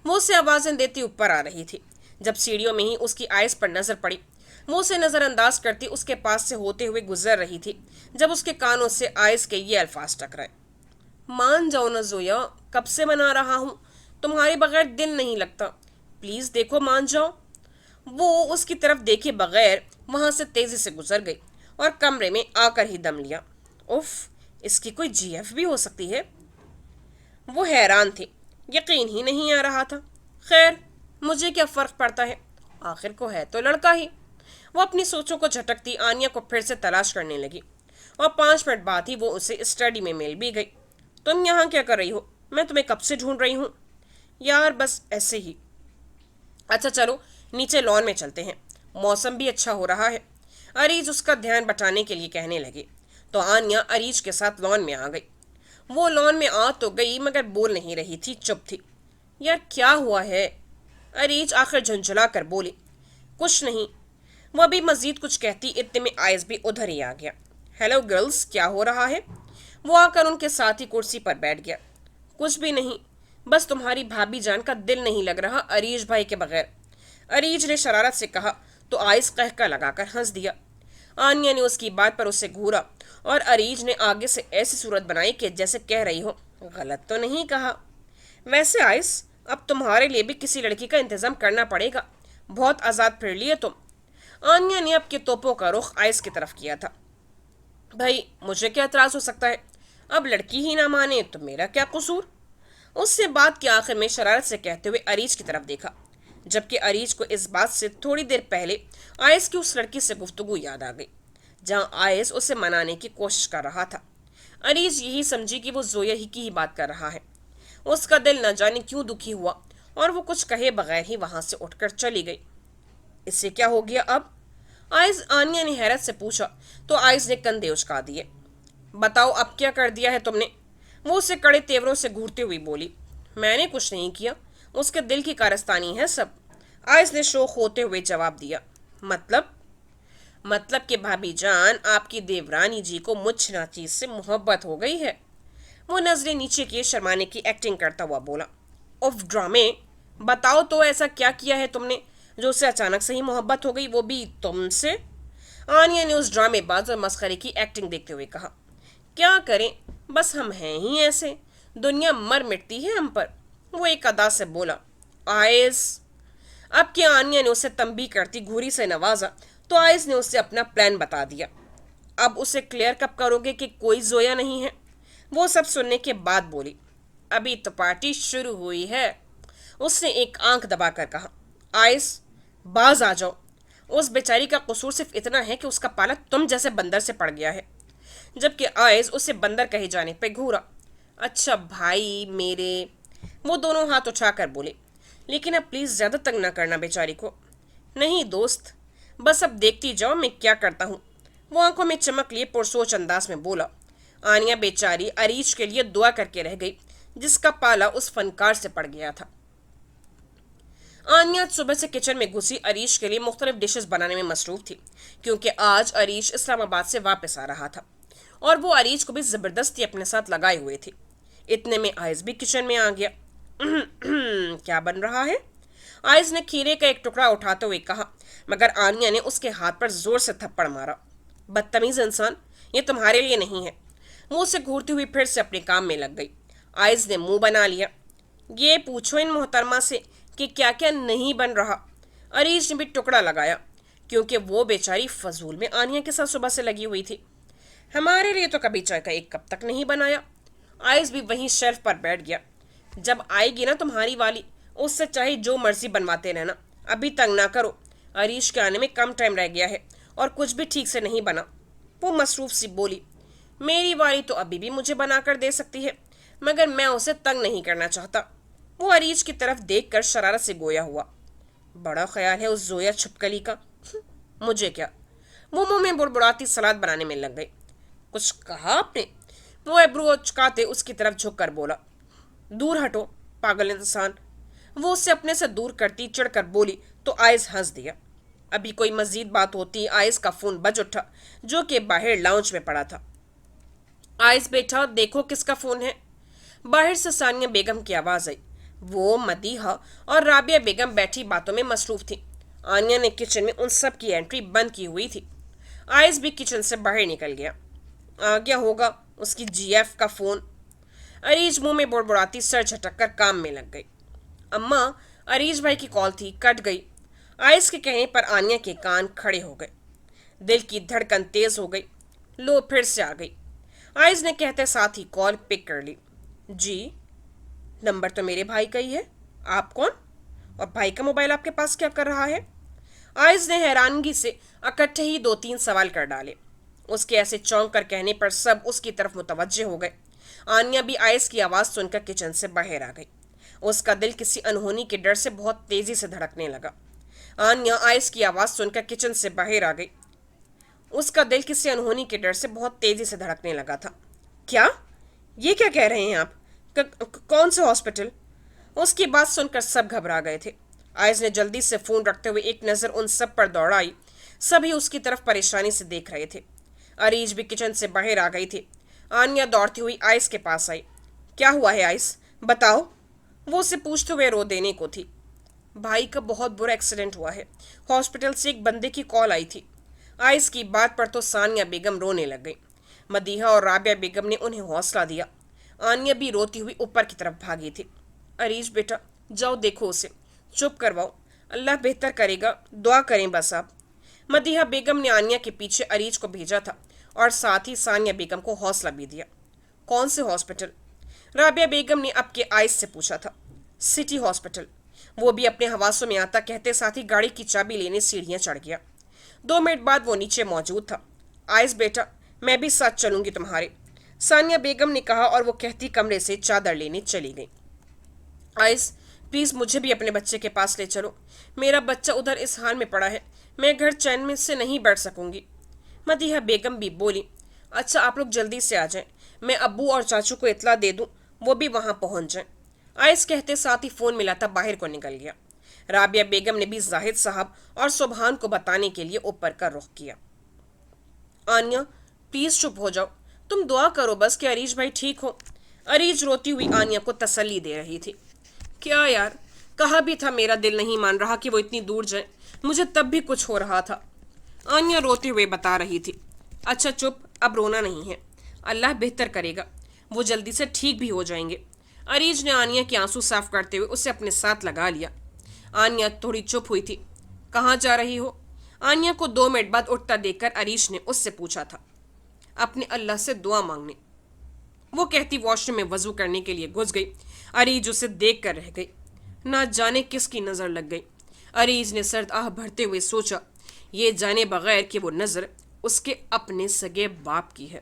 वो उसे आवाजें देती ऊपर आ रही थी। जब सीढ़ियों में ही उसकी आइस पर नजर पड़ी, वो उसे नजरअंदाज करती उसके पास से होते हुए गुजर रही थी जब उसके कानों से आइस के ये अल्फाज टकराए। मान जाओ ना जोया, कब से मना रहा हूँ, तुम्हारे बगैर दिन नहीं लगता। प्लीज देखो, मान जाओ। वो उसकी तरफ देखे बगैर वहां से तेजी से गुजर गई और कमरे में आकर ही दम लिया। उफ, इसकी कोई जीएफ भी हो सकती है। वो हैरान थे, यकीन ही नहीं आ रहा था। खैर, मुझे क्या फ़र्क पड़ता है, आखिर को है तो लड़का ही। वो अपनी सोचों को झटकती आनिया को फिर से तलाश करने लगी और 5 मिनट बाद ही वो उसे स्टडी में मिल भी गई। तुम यहाँ क्या कर रही हो? मैं तुम्हें कब से ढूंढ रही हूँ। यार, बस ऐसे ही। अच्छा चलो, नीचे लॉन में चलते हैं, मौसम भी अच्छा हो रहा है। अरीज उसका ध्यान बटाने के लिए कहने लगी तो आनिया अरीज के साथ लॉन में आ गई। वो लॉन में आ तो गई मगर बोल नहीं रही थी, चुप थी। यार, क्या हुआ है? अरीज आखिर झंझला कर बोली। कुछ नहीं। वो अभी मजीद कुछ कहती इतने में आयस भी उधर ही आ गया। हेलो गर्ल्स, क्या हो रहा है? वो आकर उनके साथ ही कुर्सी पर बैठ गया। कुछ भी नहीं, बस तुम्हारी भाभी जान का दिल नहीं लग रहा अरीज भाई के बगैर। अरीज ने शरारत से कहा तो आयस कहका लगाकर हंस दिया। आनिया ने उसकी बात पर उसे घूरा और अरीज ने आगे से ऐसी सूरत बनाई कि जैसे कह रही हो, गलत तो नहीं कहा। वैसे आइस, अब तुम्हारे लिए भी किसी लड़की का इंतजाम करना पड़ेगा। बहुत आज़ाद फिर लिए तुम। आनिया ने अब के तोपों का रुख आइस की तरफ किया था। भाई, मुझे क्या एतराज हो सकता है? अब लड़की ही ना माने तो मेरा क्या कसूर? उससे बात के आखिर में शरारत से कहते हुए अरीज की तरफ देखा, जबकि अरीज को इस बात से थोड़ी देर पहले आयस की उस लड़की से गुफ्तगू याद आ गई जहां आयस उसे मनाने की कोशिश कर रहा था। अरीज यही समझी कि वो जोया ही की ही बात कर रहा है। उसका दिल न जाने क्यों दुखी हुआ और वो कुछ कहे बगैर ही वहां से उठकर चली गई। इससे क्या हो गया अब? आयस आनिया ने हैरत से पूछा तो आयस ने कंधे उचका दिए। बताओ, अब क्या कर दिया है तुमने? वो उसे कड़े तेवरों से घूरते हुई बोली। मैंने कुछ नहीं किया, उसके दिल की कारस्तानी है सब। आयस ने शोक होते हुए जवाब दिया। मतलब कि भाभी जान, आपकी देवरानी जी को मुझ नाचीज से मोहब्बत हो गई है। वो नजरें नीचे किए शर्माने की एक्टिंग करता हुआ बोला। उफ ड्रामे, बताओ तो ऐसा क्या किया है तुमने? जो उससे अचानक से ही मोहब्बत हो गई, वो भी तुमसे? आनिया ने उस ड्रामेबाज और मस्खरे की एक्टिंग देखते हुए कहा। क्या करें, बस हम हैं ही ऐसे, दुनिया मर मिटती है हम पर। वो एक अदा से बोला। आयस। अब क्या आनिया ने उसे तंबी करती घूरी से नवाजा तो आयस ने उसे अपना प्लान बता दिया। अब उसे क्लियर कब करोगे कि कोई जोया नहीं है? वो सब सुनने के बाद बोली। अभी तो पार्टी शुरू हुई है, उसने एक आंख दबाकर कहा। आइस, बाज आ जाओ। उस बेचारी का कसूर सिर्फ इतना है कि उसका पाला तुम जैसे बंदर से पड़ गया है। जबकि आइस उसे बंदर कहे जाने पे घूरा। अच्छा भाई मेरे, वो दोनों हाथ उठाकर बोले। लेकिन अब प्लीज ज्यादा तंग ना करना बेचारी को। नहीं दोस्त, बस अब देखती जाओ मैं क्या करता हूँ। वो आंखों में चमक लिए पुरसोच अंदाज में बोला। आनिया बेचारी अरीज के लिए दुआ करके रह गई, जिसका पाला उस फनकार से पड़ गया था। आनिया सुबह से किचन में घुसी अरीश के लिए मुख्तलिफ डिशेस बनाने में मसरूफ थी, क्योंकि आज अरीश इस्लामाबाद से वापस आ रहा था और वो अरीश को भी जबरदस्ती अपने साथ लगाए हुए थी। इतने में आयस भी किचन में आ गया। क्या बन रहा है? आयस ने खीरे का एक टुकड़ा उठाते हुए कहा, मगर आनिया ने उसके हाथ पर जोर से थप्पड़ मारा। बदतमीज इंसान, ये तुम्हारे लिए नहीं है। मुंह से घूरती हुई फिर से अपने काम में लग गई। आयस ने मुंह बना लिया। ये पूछो इन मोहतरमा से कि क्या क्या नहीं बन रहा। अरीज ने भी टुकड़ा लगाया, क्योंकि वो बेचारी फजूल में आनिया के साथ सुबह से लगी हुई थी। हमारे लिए तो कभी चाय का एक कप तक नहीं बनाया। आयस भी वहीं शेल्फ पर बैठ गया। जब आएगी ना तुम्हारी वाली, उससे चाहे जो मर्जी बनवाते रहना, अभी तंग ना करो। अरीश के आने में कम टाइम रह गया है और कुछ भी ठीक से नहीं बना। वो मसरूफ सी बोली। मेरी वाली तो अभी भी मुझे बनाकर दे सकती है, मगर मैं उसे तंग नहीं करना चाहता। वो अरीज की तरफ देखकर शरारत से गोया हुआ। बड़ा ख्याल है उस जोया छुपकली का। मुझे क्या? वो मुंह में बुड़बुड़ाती सलाद बनाने में लग गई। कुछ कहा आपने? वो एब्रू चुकाते उसकी तरफ झुक कर बोला। दूर हटो पागल इंसान। वो उससे अपने से दूर करती चिढ़कर बोली तो आयस हंस दिया। अभी कोई मजीद बात होती, आयस का फोन बज उठा, जो कि बाहर लाउंज में पड़ा था। आयस बेटा, देखो किसका फोन है। बाहर से सानिया बेगम की आवाज आई। वो मदीहा और राबिया बेगम बैठी बातों में मसरूफ थी। आनिया ने किचन में उन सब की एंट्री बंद की हुई थी। आयस भी किचन से बाहर निकल गया। आ गया होगा उसकी जीएफ का फोन। अरीज मुंह में बुड़बुड़ाती सर झटक कर काम में लग गई। अम्मा, अरीज भाई की कॉल थी, कट गई। आयस के कहने पर आनिया के कान खड़े हो गए। दिल की धड़कन तेज हो गई। लो फिर से आ गई। आयस ने कहते साथ ही कॉल पिक कर ली। जी, नंबर तो मेरे भाई का ही है। आप कौन? और भाई का मोबाइल आपके पास क्या कर रहा है? आयस ने हैरानगी से इकट्ठे ही दो तीन सवाल कर डाले। उसके ऐसे चौंक कर कहने पर सब उसकी तरफ मुतवज्जे हो गए। आनिया भी आयस की आवाज़ सुनकर किचन से बाहर आ गई। उसका दिल किसी अनहोनी के डर से बहुत तेजी से धड़कने लगा। आनिया आयस की आवाज़ सुनकर किचन से बाहर आ गई। उसका दिल किसी अनहोनी के डर से बहुत तेजी से धड़कने लगा था। क्या? ये क्या कह रहे हैं आप? कौन से हॉस्पिटल? उसकी बात सुनकर सब घबरा गए थे। आयस ने जल्दी से फोन रखते हुए एक नज़र उन सब पर दौड़ाई। सभी उसकी तरफ परेशानी से देख रहे थे। अरीज भी किचन से बाहर आ गई थी। आनिया दौड़ती हुई आयस के पास आई। क्या हुआ है आयस, बताओ। वो उसे पूछते हुए रो देने को थी। भाई का बहुत बुरा एक्सीडेंट हुआ है, हॉस्पिटल से एक बंदे की कॉल आई थी। आयस की बात पर तो सानिया बेगम रोने लग गई। मदीहा और राबिया बेगम ने उन्हें हौसला दिया। आनिया भी रोती हुई ऊपर की तरफ भागी थी। अरीज बेटा, जाओ देखो उसे, चुप करवाओ, अल्लाह बेहतर करेगा, दुआ करें बस आप। मदीहा बेगम ने आनिया के पीछे अरीज को भेजा था और साथ ही सानिया बेगम को हौसला भी दिया। कौन से हॉस्पिटल? राबिया बेगम ने अब के आयस से पूछा था। City hospital. वो भी अपने हवासों में आता कहते साथ ही गाड़ी की चाबी लेने सीढ़ियां चढ़ गया। 2 मिनट बाद वो नीचे मौजूद था। आयस बेटा, मैं भी साथ चलूंगी तुम्हारे, सानिया बेगम ने कहा और वो कहती कमरे से चादर लेने चली गई। आयस, प्लीज़ मुझे भी अपने बच्चे के पास ले चलो। मेरा बच्चा उधर इस हाल में पड़ा है, मैं घर चैन में से नहीं बैठ सकूंगी। मदीहा बेगम भी बोली। अच्छा, आप लोग जल्दी से आ जाएं, मैं अब्बू और चाचू को इतला दे दूं, वो भी वहां पहुंच जाएं। आयस कहते साथ ही फ़ोन मिलाता बाहर को निकल गया। राबिया बेगम ने भी जाहिद साहब और सुबहान को बताने के लिए ऊपर का रुख किया। आनिया, प्लीज़ चुप हो जाओ, तुम दुआ करो बस कि अरीज भाई ठीक हो। अरीज रोती हुई आनिया को तसल्ली दे रही थी। क्या यार, کہا بھی تھا میرا دل نہیں مان رہا کہ وہ اتنی دور جائے، مجھے تب بھی کچھ ہو رہا تھا۔ آنیا روتے ہوئے بتا رہی تھی۔ اچھا چپ، اب رونا نہیں ہے، اللہ بہتر کرے گا، وہ جلدی سے ٹھیک بھی ہو جائیں گے۔ اریج نے آنیا کے آنسو صاف کرتے ہوئے اسے اپنے ساتھ لگا لیا۔ آنیا تھوڑی چپ ہوئی تھی۔ کہاں جا رہی ہو؟ آنیا کو 2 منٹ بعد اٹھتا دیکھ کر اریج نے اس سے پوچھا تھا۔ اپنے اللہ سے دعا مانگنے، وہ کہتی واش روم میں وضو کرنے کے لیے گھس گئی۔ اریج اسے دیکھ کر رہ گئی، نہ جانے کس کی نظر لگ گئی۔ اریج نے سرد آہ بھرتے ہوئے سوچا، یہ جانے بغیر کہ وہ نظر اس کے اپنے سگے باپ کی ہے۔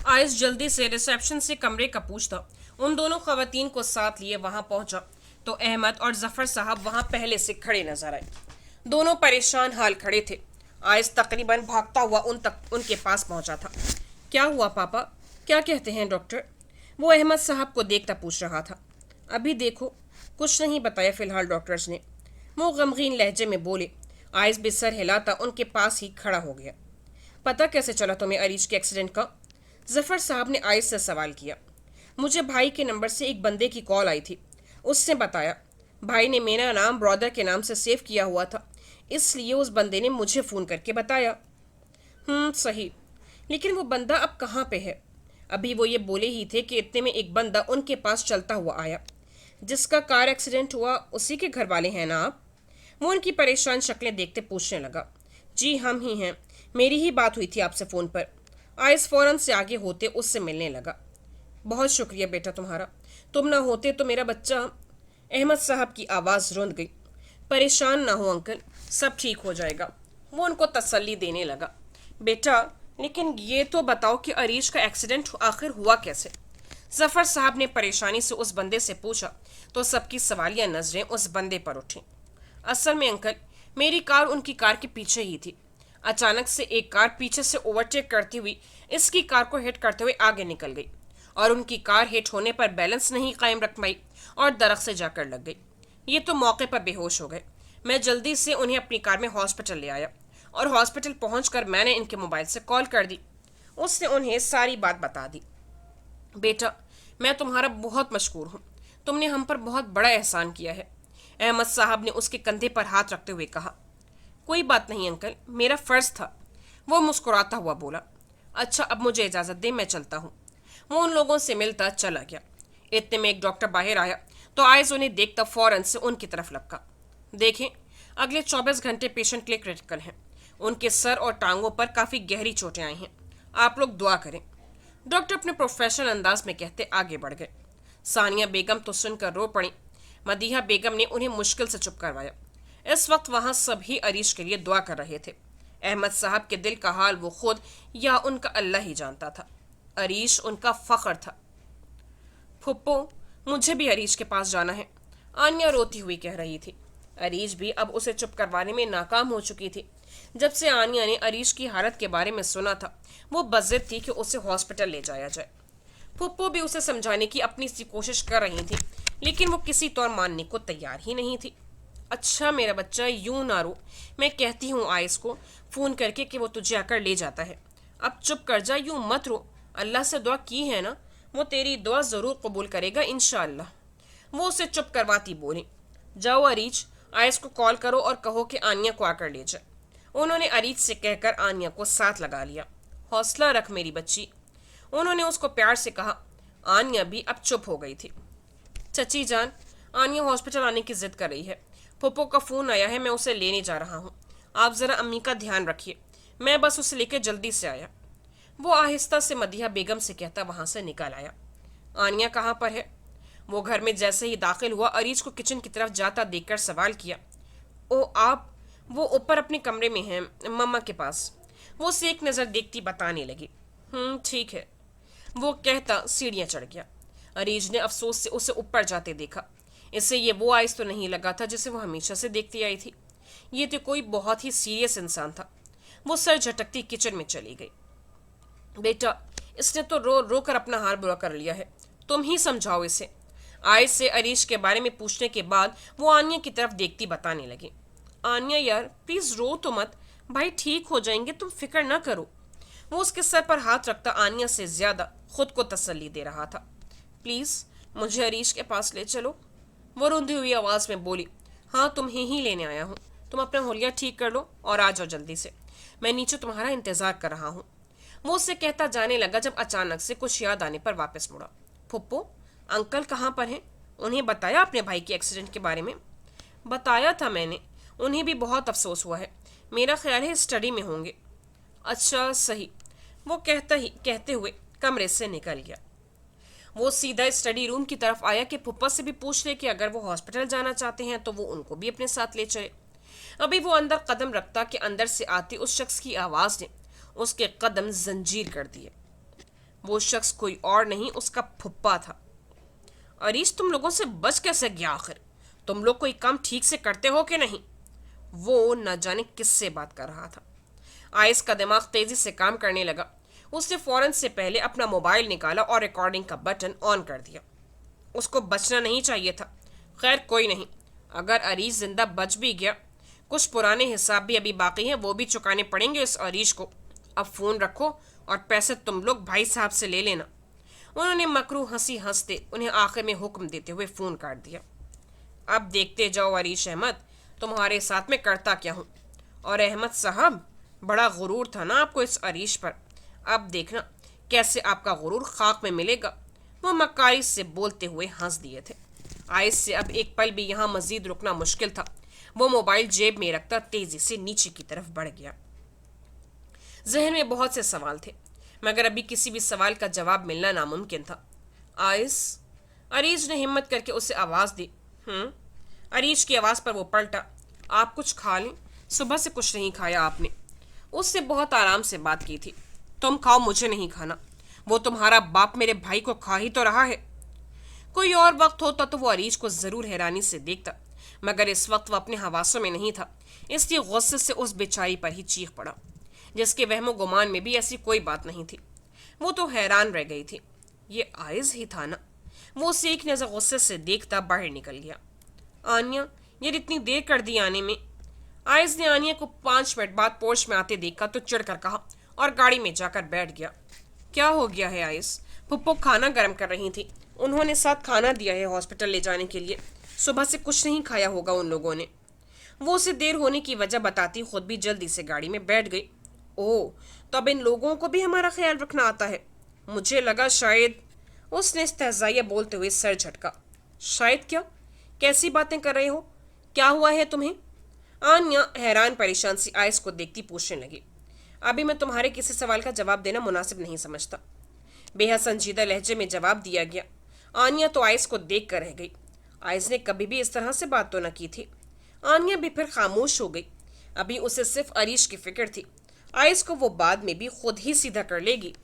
آئس جلدی سے ریسیپشن سے کمرے کا پوچھتا ان دونوں خواتین کو ساتھ لیے وہاں پہنچا تو احمد اور ظفر صاحب وہاں پہلے سے کھڑے نظر آئے۔ دونوں پریشان حال کھڑے تھے۔ آئس تقریباً بھاگتا ہوا ان کے پاس پہنچا تھا۔ کیا ہوا پاپا؟ کیا کہتے ہیں ڈاکٹر؟ وہ احمد صاحب کو دیکھتا پوچھ رہا تھا۔ ابھی دیکھو، کچھ نہیں بتایا فی الحال ڈاکٹرز نے، وہ غمگین لہجے میں بولے۔ آئس بھی سر ہلاتا ان کے پاس ہی کھڑا ہو گیا۔ پتہ کیسے چلا تمہیں اریج کے ایکسیڈنٹ کا؟ ظفر صاحب نے آئس سے سوال کیا۔ مجھے بھائی کے نمبر سے ایک بندے کی کال آئی تھی، اس نے بتایا۔ بھائی نے میرا نام برادر کے نام سے سیو کیا ہوا تھا، اس لیے اس بندے نے مجھے فون کر کے بتایا۔ صحیح، لیکن وہ بندہ اب کہاں پہ ہے؟ ابھی وہ یہ بولے ہی تھے کہ اتنے میں ایک بندہ ان کے پاس چلتا ہوا آیا۔ جس کا کار ایکسیڈنٹ ہوا اسی کے گھر والے ہیں نا آپ؟ وہ ان کی پریشان شکلیں دیکھتے پوچھنے لگا۔ جی ہم ہی ہیں، میری ہی بات ہوئی تھی آپ سے فون پر۔ آئس فوراً سے آگے ہوتے اس سے ملنے لگا۔ بہت شکریہ بیٹا تمہارا، تم نہ ہوتے تو میرا بچہ۔ احمد صاحب کی آواز روند گئی۔ پریشان نہ ہو انکل، سب ٹھیک ہو جائے گا، وہ ان کو تسلی دینے لگا۔ بیٹا لیکن یہ تو بتاؤ کہ اریج کا ایکسیڈنٹ آخر ہوا کیسے؟ ظفر صاحب نے پریشانی سے اس بندے سے پوچھا تو سب کی سوالیہ نظریں اس بندے پر اٹھیں۔ اصل میں انکل، میری کار ان کی کار کے پیچھے ہی تھی۔ اچانک سے ایک کار پیچھے سے اوورٹیک کرتی ہوئی اس کی کار کو ہٹ کرتے ہوئے آگے نکل گئی اور ان کی کار ہٹ ہونے پر بیلنس نہیں قائم رکھ پائی اور درخت سے جا کر لگ گئی۔ یہ تو موقع پر بے ہوش ہو گئے۔ میں جلدی سے انہیں اپنی کار میں ہاسپٹل لے آیا اور ہاسپٹل پہنچ کر میں نے ان کے موبائل سے کال کر دی۔ اس نے انہیں ساری بات بتا دی۔ بیٹا میں تمہارا بہت مشکور ہوں، تم نے ہم پر بہت بڑا احسان کیا ہے، احمد صاحب نے اس کے کندھے پر ہاتھ رکھتے ہوئے کہا۔ کوئی بات نہیں انکل، میرا فرض تھا، وہ مسکراتا ہوا بولا۔ اچھا اب مجھے اجازت دیں، میں چلتا ہوں۔ وہ ان لوگوں سے ملتا چلا گیا۔ اتنے میں ایک ڈاکٹر باہر آیا تو آئز انہیں دیکھتا فوراً سے ان کی طرف لپکا۔ دیکھیں اگلے 24 گھنٹے پیشنٹ کے لیے کریٹیکل ہیں، ان کے سر اور ٹانگوں پر کافی گہری چوٹیں آئی ہیں، آپ لوگ دعا کریں۔ ڈاکٹر اپنے پروفیشنل انداز میں کہتے آگے بڑھ گئے۔ ثانیہ بیگم تو سن کر رو پڑیں۔ مدیحہ بیگم نے انہیں مشکل سے چپ کروایا۔ اس وقت وہاں سبھی اریج کے لیے دعا کر رہے تھے۔ احمد صاحب کے دل کا حال وہ خود یا ان کا اللہ ہی جانتا تھا۔ اریج ان کا فخر تھا۔ پھپھو مجھے بھی اریج کے پاس جانا ہے، آنیا روتی ہوئی کہہ رہی تھی۔ اریج بھی اب اسے چپ کروانے میں ناکام ہو چکی تھی۔ جب سے آنیا نے اریج کی حالت کے بارے میں سنا تھا وہ بضد تھی کہ اسے ہاسپٹل لے جایا جائے۔ پھپھو بھی اسے سمجھانے کی اپنی سی کوشش کر رہی تھی لیکن وہ کسی طور ماننے کو تیار ہی نہیں تھی۔ اچھا میرا بچہ یوں نہ رو، میں کہتی ہوں آئس کو فون کر کے کہ وہ تجھے آ کر لے جاتا ہے۔ اب چپ کر جا، یوں مت رو، اللہ سے دعا کی ہے نا، وہ تیری دعا ضرور قبول کرے گا انشاءاللہ۔ وہ اسے چپ کرواتی بولی۔ جاؤ اریج، آئس کو کال کرو اور کہو کہ آنیا کو آ کر لے جائے۔ انہوں نے اریج سے کہہ کر آنیا کو ساتھ لگا لیا۔ حوصلہ رکھ میری بچی، انہوں نے اس کو پیار سے کہا۔ آنیا بھی اب چپ ہو گئی تھی۔ چچی جان، آنیا ہاسپٹل آنے کی ضد کر رہی ہے، پھپھو کا فون آیا ہے، میں اسے لینے جا رہا ہوں، آپ ذرا امی کا دھیان رکھیے، میں بس اسے لے کے جلدی سے آیا۔ وہ آہستہ سے مدیحہ بیگم سے کہتا وہاں سے نکل آیا۔ آنیا کہاں پر ہے؟ وہ گھر میں جیسے ہی داخل ہوا اریج کو کچن کی طرف جاتا دیکھ کر سوال کیا۔ او آپ، وہ اوپر اپنے کمرے میں ہیں مما کے پاس، وہ اسے ایک نظر دیکھتی بتانے لگی۔ ٹھیک ہے، وہ کہتا سیڑھیاں چڑھ گیا۔ اریج نے افسوس سے اسے اوپر جاتے دیکھا۔ اسے یہ وہ آئس تو نہیں لگا تھا جسے وہ ہمیشہ سے دیکھتی آئی تھی، یہ تو کوئی بہت ہی سیریس انسان تھا۔ وہ سر جھٹکتی کچن میں چلی گئی۔ بیٹا اس نے تو رو رو کر اپنا ہار برا کر لیا ہے، تم ہی سمجھاؤ اسے۔ آئس سے اریج کے بارے میں پوچھنے کے بعد وہ آنیا کی طرف دیکھتی بتانے لگی۔ آنیا یار پلیز رو تو مت، بھائی ٹھیک ہو جائیں گے، تم فکر نہ کرو۔ وہ اس کے سر پر ہاتھ رکھتا آنیا سے زیادہ خود کو تسلی دے رہا تھا۔ پلیز مجھے اریج کے پاس لے چلو، वो रोंदी हुई आवाज़ में बोली, हाँ तुम्हें ही लेने आया हूँ। तुम अपना हुलिया ठीक कर लो और आ जाओ जल्दी से। मैं नीचे तुम्हारा इंतज़ार कर रहा हूँ। वो उससे कहता जाने लगा जब अचानक से कुछ याद आने पर वापस मुड़ा। फुप्पो, अंकल कहाँ पर हैं? उन्हें बताया अपने भाई के एक्सीडेंट के बारे में? बताया था मैंने। उन्हें भी बहुत अफसोस हुआ है। मेरा ख्याल है स्टडी में होंगे। अच्छा सही, वो कहते हुए कमरे से निकल गया। वो सीधा स्टडी रूम की तरफ आया कि फुप्पा से भी पूछ ले कि अगर वो हॉस्पिटल जाना चाहते हैं तो वो उनको भी अपने साथ ले चले। अभी वो अंदर कदम रखता कि अंदर से आती उस शख्स की आवाज़ ने उसके कदम जंजीर कर दिए। वो शख्स कोई और नहीं, उसका फुप्पा था। अरीश, तुम लोगों से बच कैसे गया आखिर? तुम लोग कोई काम ठीक से करते हो कि नहीं? वो न जाने किससे बात कर रहा था। आइस का दिमाग तेजी से काम करने लगा। उसने फौरन से पहले अपना मोबाइल निकाला और रिकॉर्डिंग का बटन ऑन कर दिया। उसको बचना नहीं चाहिए था। खैर कोई नहीं, अगर अरीश जिंदा बच भी गया, कुछ पुराने हिसाब भी अभी बाकी हैं, वो भी चुकाने पड़ेंगे इस अरीश को। अब फ़ोन रखो और पैसे तुम लोग भाई साहब से ले लेना। उन्होंने मकरू हंसी हंसते उन्हें आखिर में हुक्म देते हुए फ़ोन काट दिया। अब देखते जाओ अरीश अहमद, तुम्हारे साथ में करता क्या हूँ। और अहमद साहब, बड़ा गुरूर था ना आपको इस अरीश पर। अब देखना कैसे आपका गुरूर खाक में मिलेगा। वो मक्कारी से बोलते हुए हंस दिए थे। आइस से अब एक पल भी यहाँ मजीद रुकना मुश्किल था। वो मोबाइल जेब में रखता तेजी से नीचे की तरफ बढ़ गया। जहन में बहुत से सवाल थे, मगर अभी किसी भी सवाल का जवाब मिलना नामुमकिन था। आइस, अरीज ने हिम्मत करके उसे आवाज़ दी। अरीज की आवाज़ पर वो पलटा। आप कुछ खा लें, सुबह से कुछ नहीं खाया आपने। उससे बहुत आराम से बात की थी। तुम खाओ, मुझे नहीं खाना। वो तुम्हारा बाप मेरे भाई को खा ही तो रहा है। कोई और वक्त होता तो वो अरीज को ज़रूर हैरानी से देखता, मगर इस वक्त वो अपने हवासों में नहीं था, इसलिए गुस्से से उस बेचारी पर ही चीख पड़ा, जिसके वहमो गुमान में भी ऐसी कोई बात नहीं थी। वो तो हैरान रह गई थी। ये आइज ही था ना? वो उसे एक नज़र गुस्से से देखता बाहर निकल गया। आनिया, ये इतनी देर कर दी आने में। आइज ने आनिया को 5 मिनट बाद पोर्च में आते देखा तो चिढ़कर कहा और गाड़ी में जाकर बैठ गया। क्या हो गया है आइस? पुप्पो खाना गर्म कर रही थी। उन्होंने साथ खाना दिया है हॉस्पिटल ले जाने के लिए। सुबह से कुछ नहीं खाया होगा उन लोगों ने। वो उसे देर होने की वजह बताती खुद भी जल्दी से गाड़ी में बैठ गई। ओह, तो अब इन लोगों को भी हमारा ख्याल रखना आता है। मुझे लगा शायद। उसने इस्तेज़ाइया बोलते हुए सर झटका। शायद क्या? कैसी बातें कर रहे हो? क्या हुआ है तुम्हें? आन्या हैरान परेशान सी आइस को देखती पूछने लगी। अभी मैं तुम्हारे किसी सवाल का जवाब देना मुनासिब नहीं समझता। बेहद संजीदा लहजे में जवाब दिया गया। आनिया तो आइस को देख कर रह गई। आइस ने कभी भी इस तरह से बात तो न की थी। आनिया भी फिर खामोश हो गई। अभी उसे सिर्फ अरीश की फिक्र थी। आइस को वो बाद में भी खुद ही सीधा कर लेगी।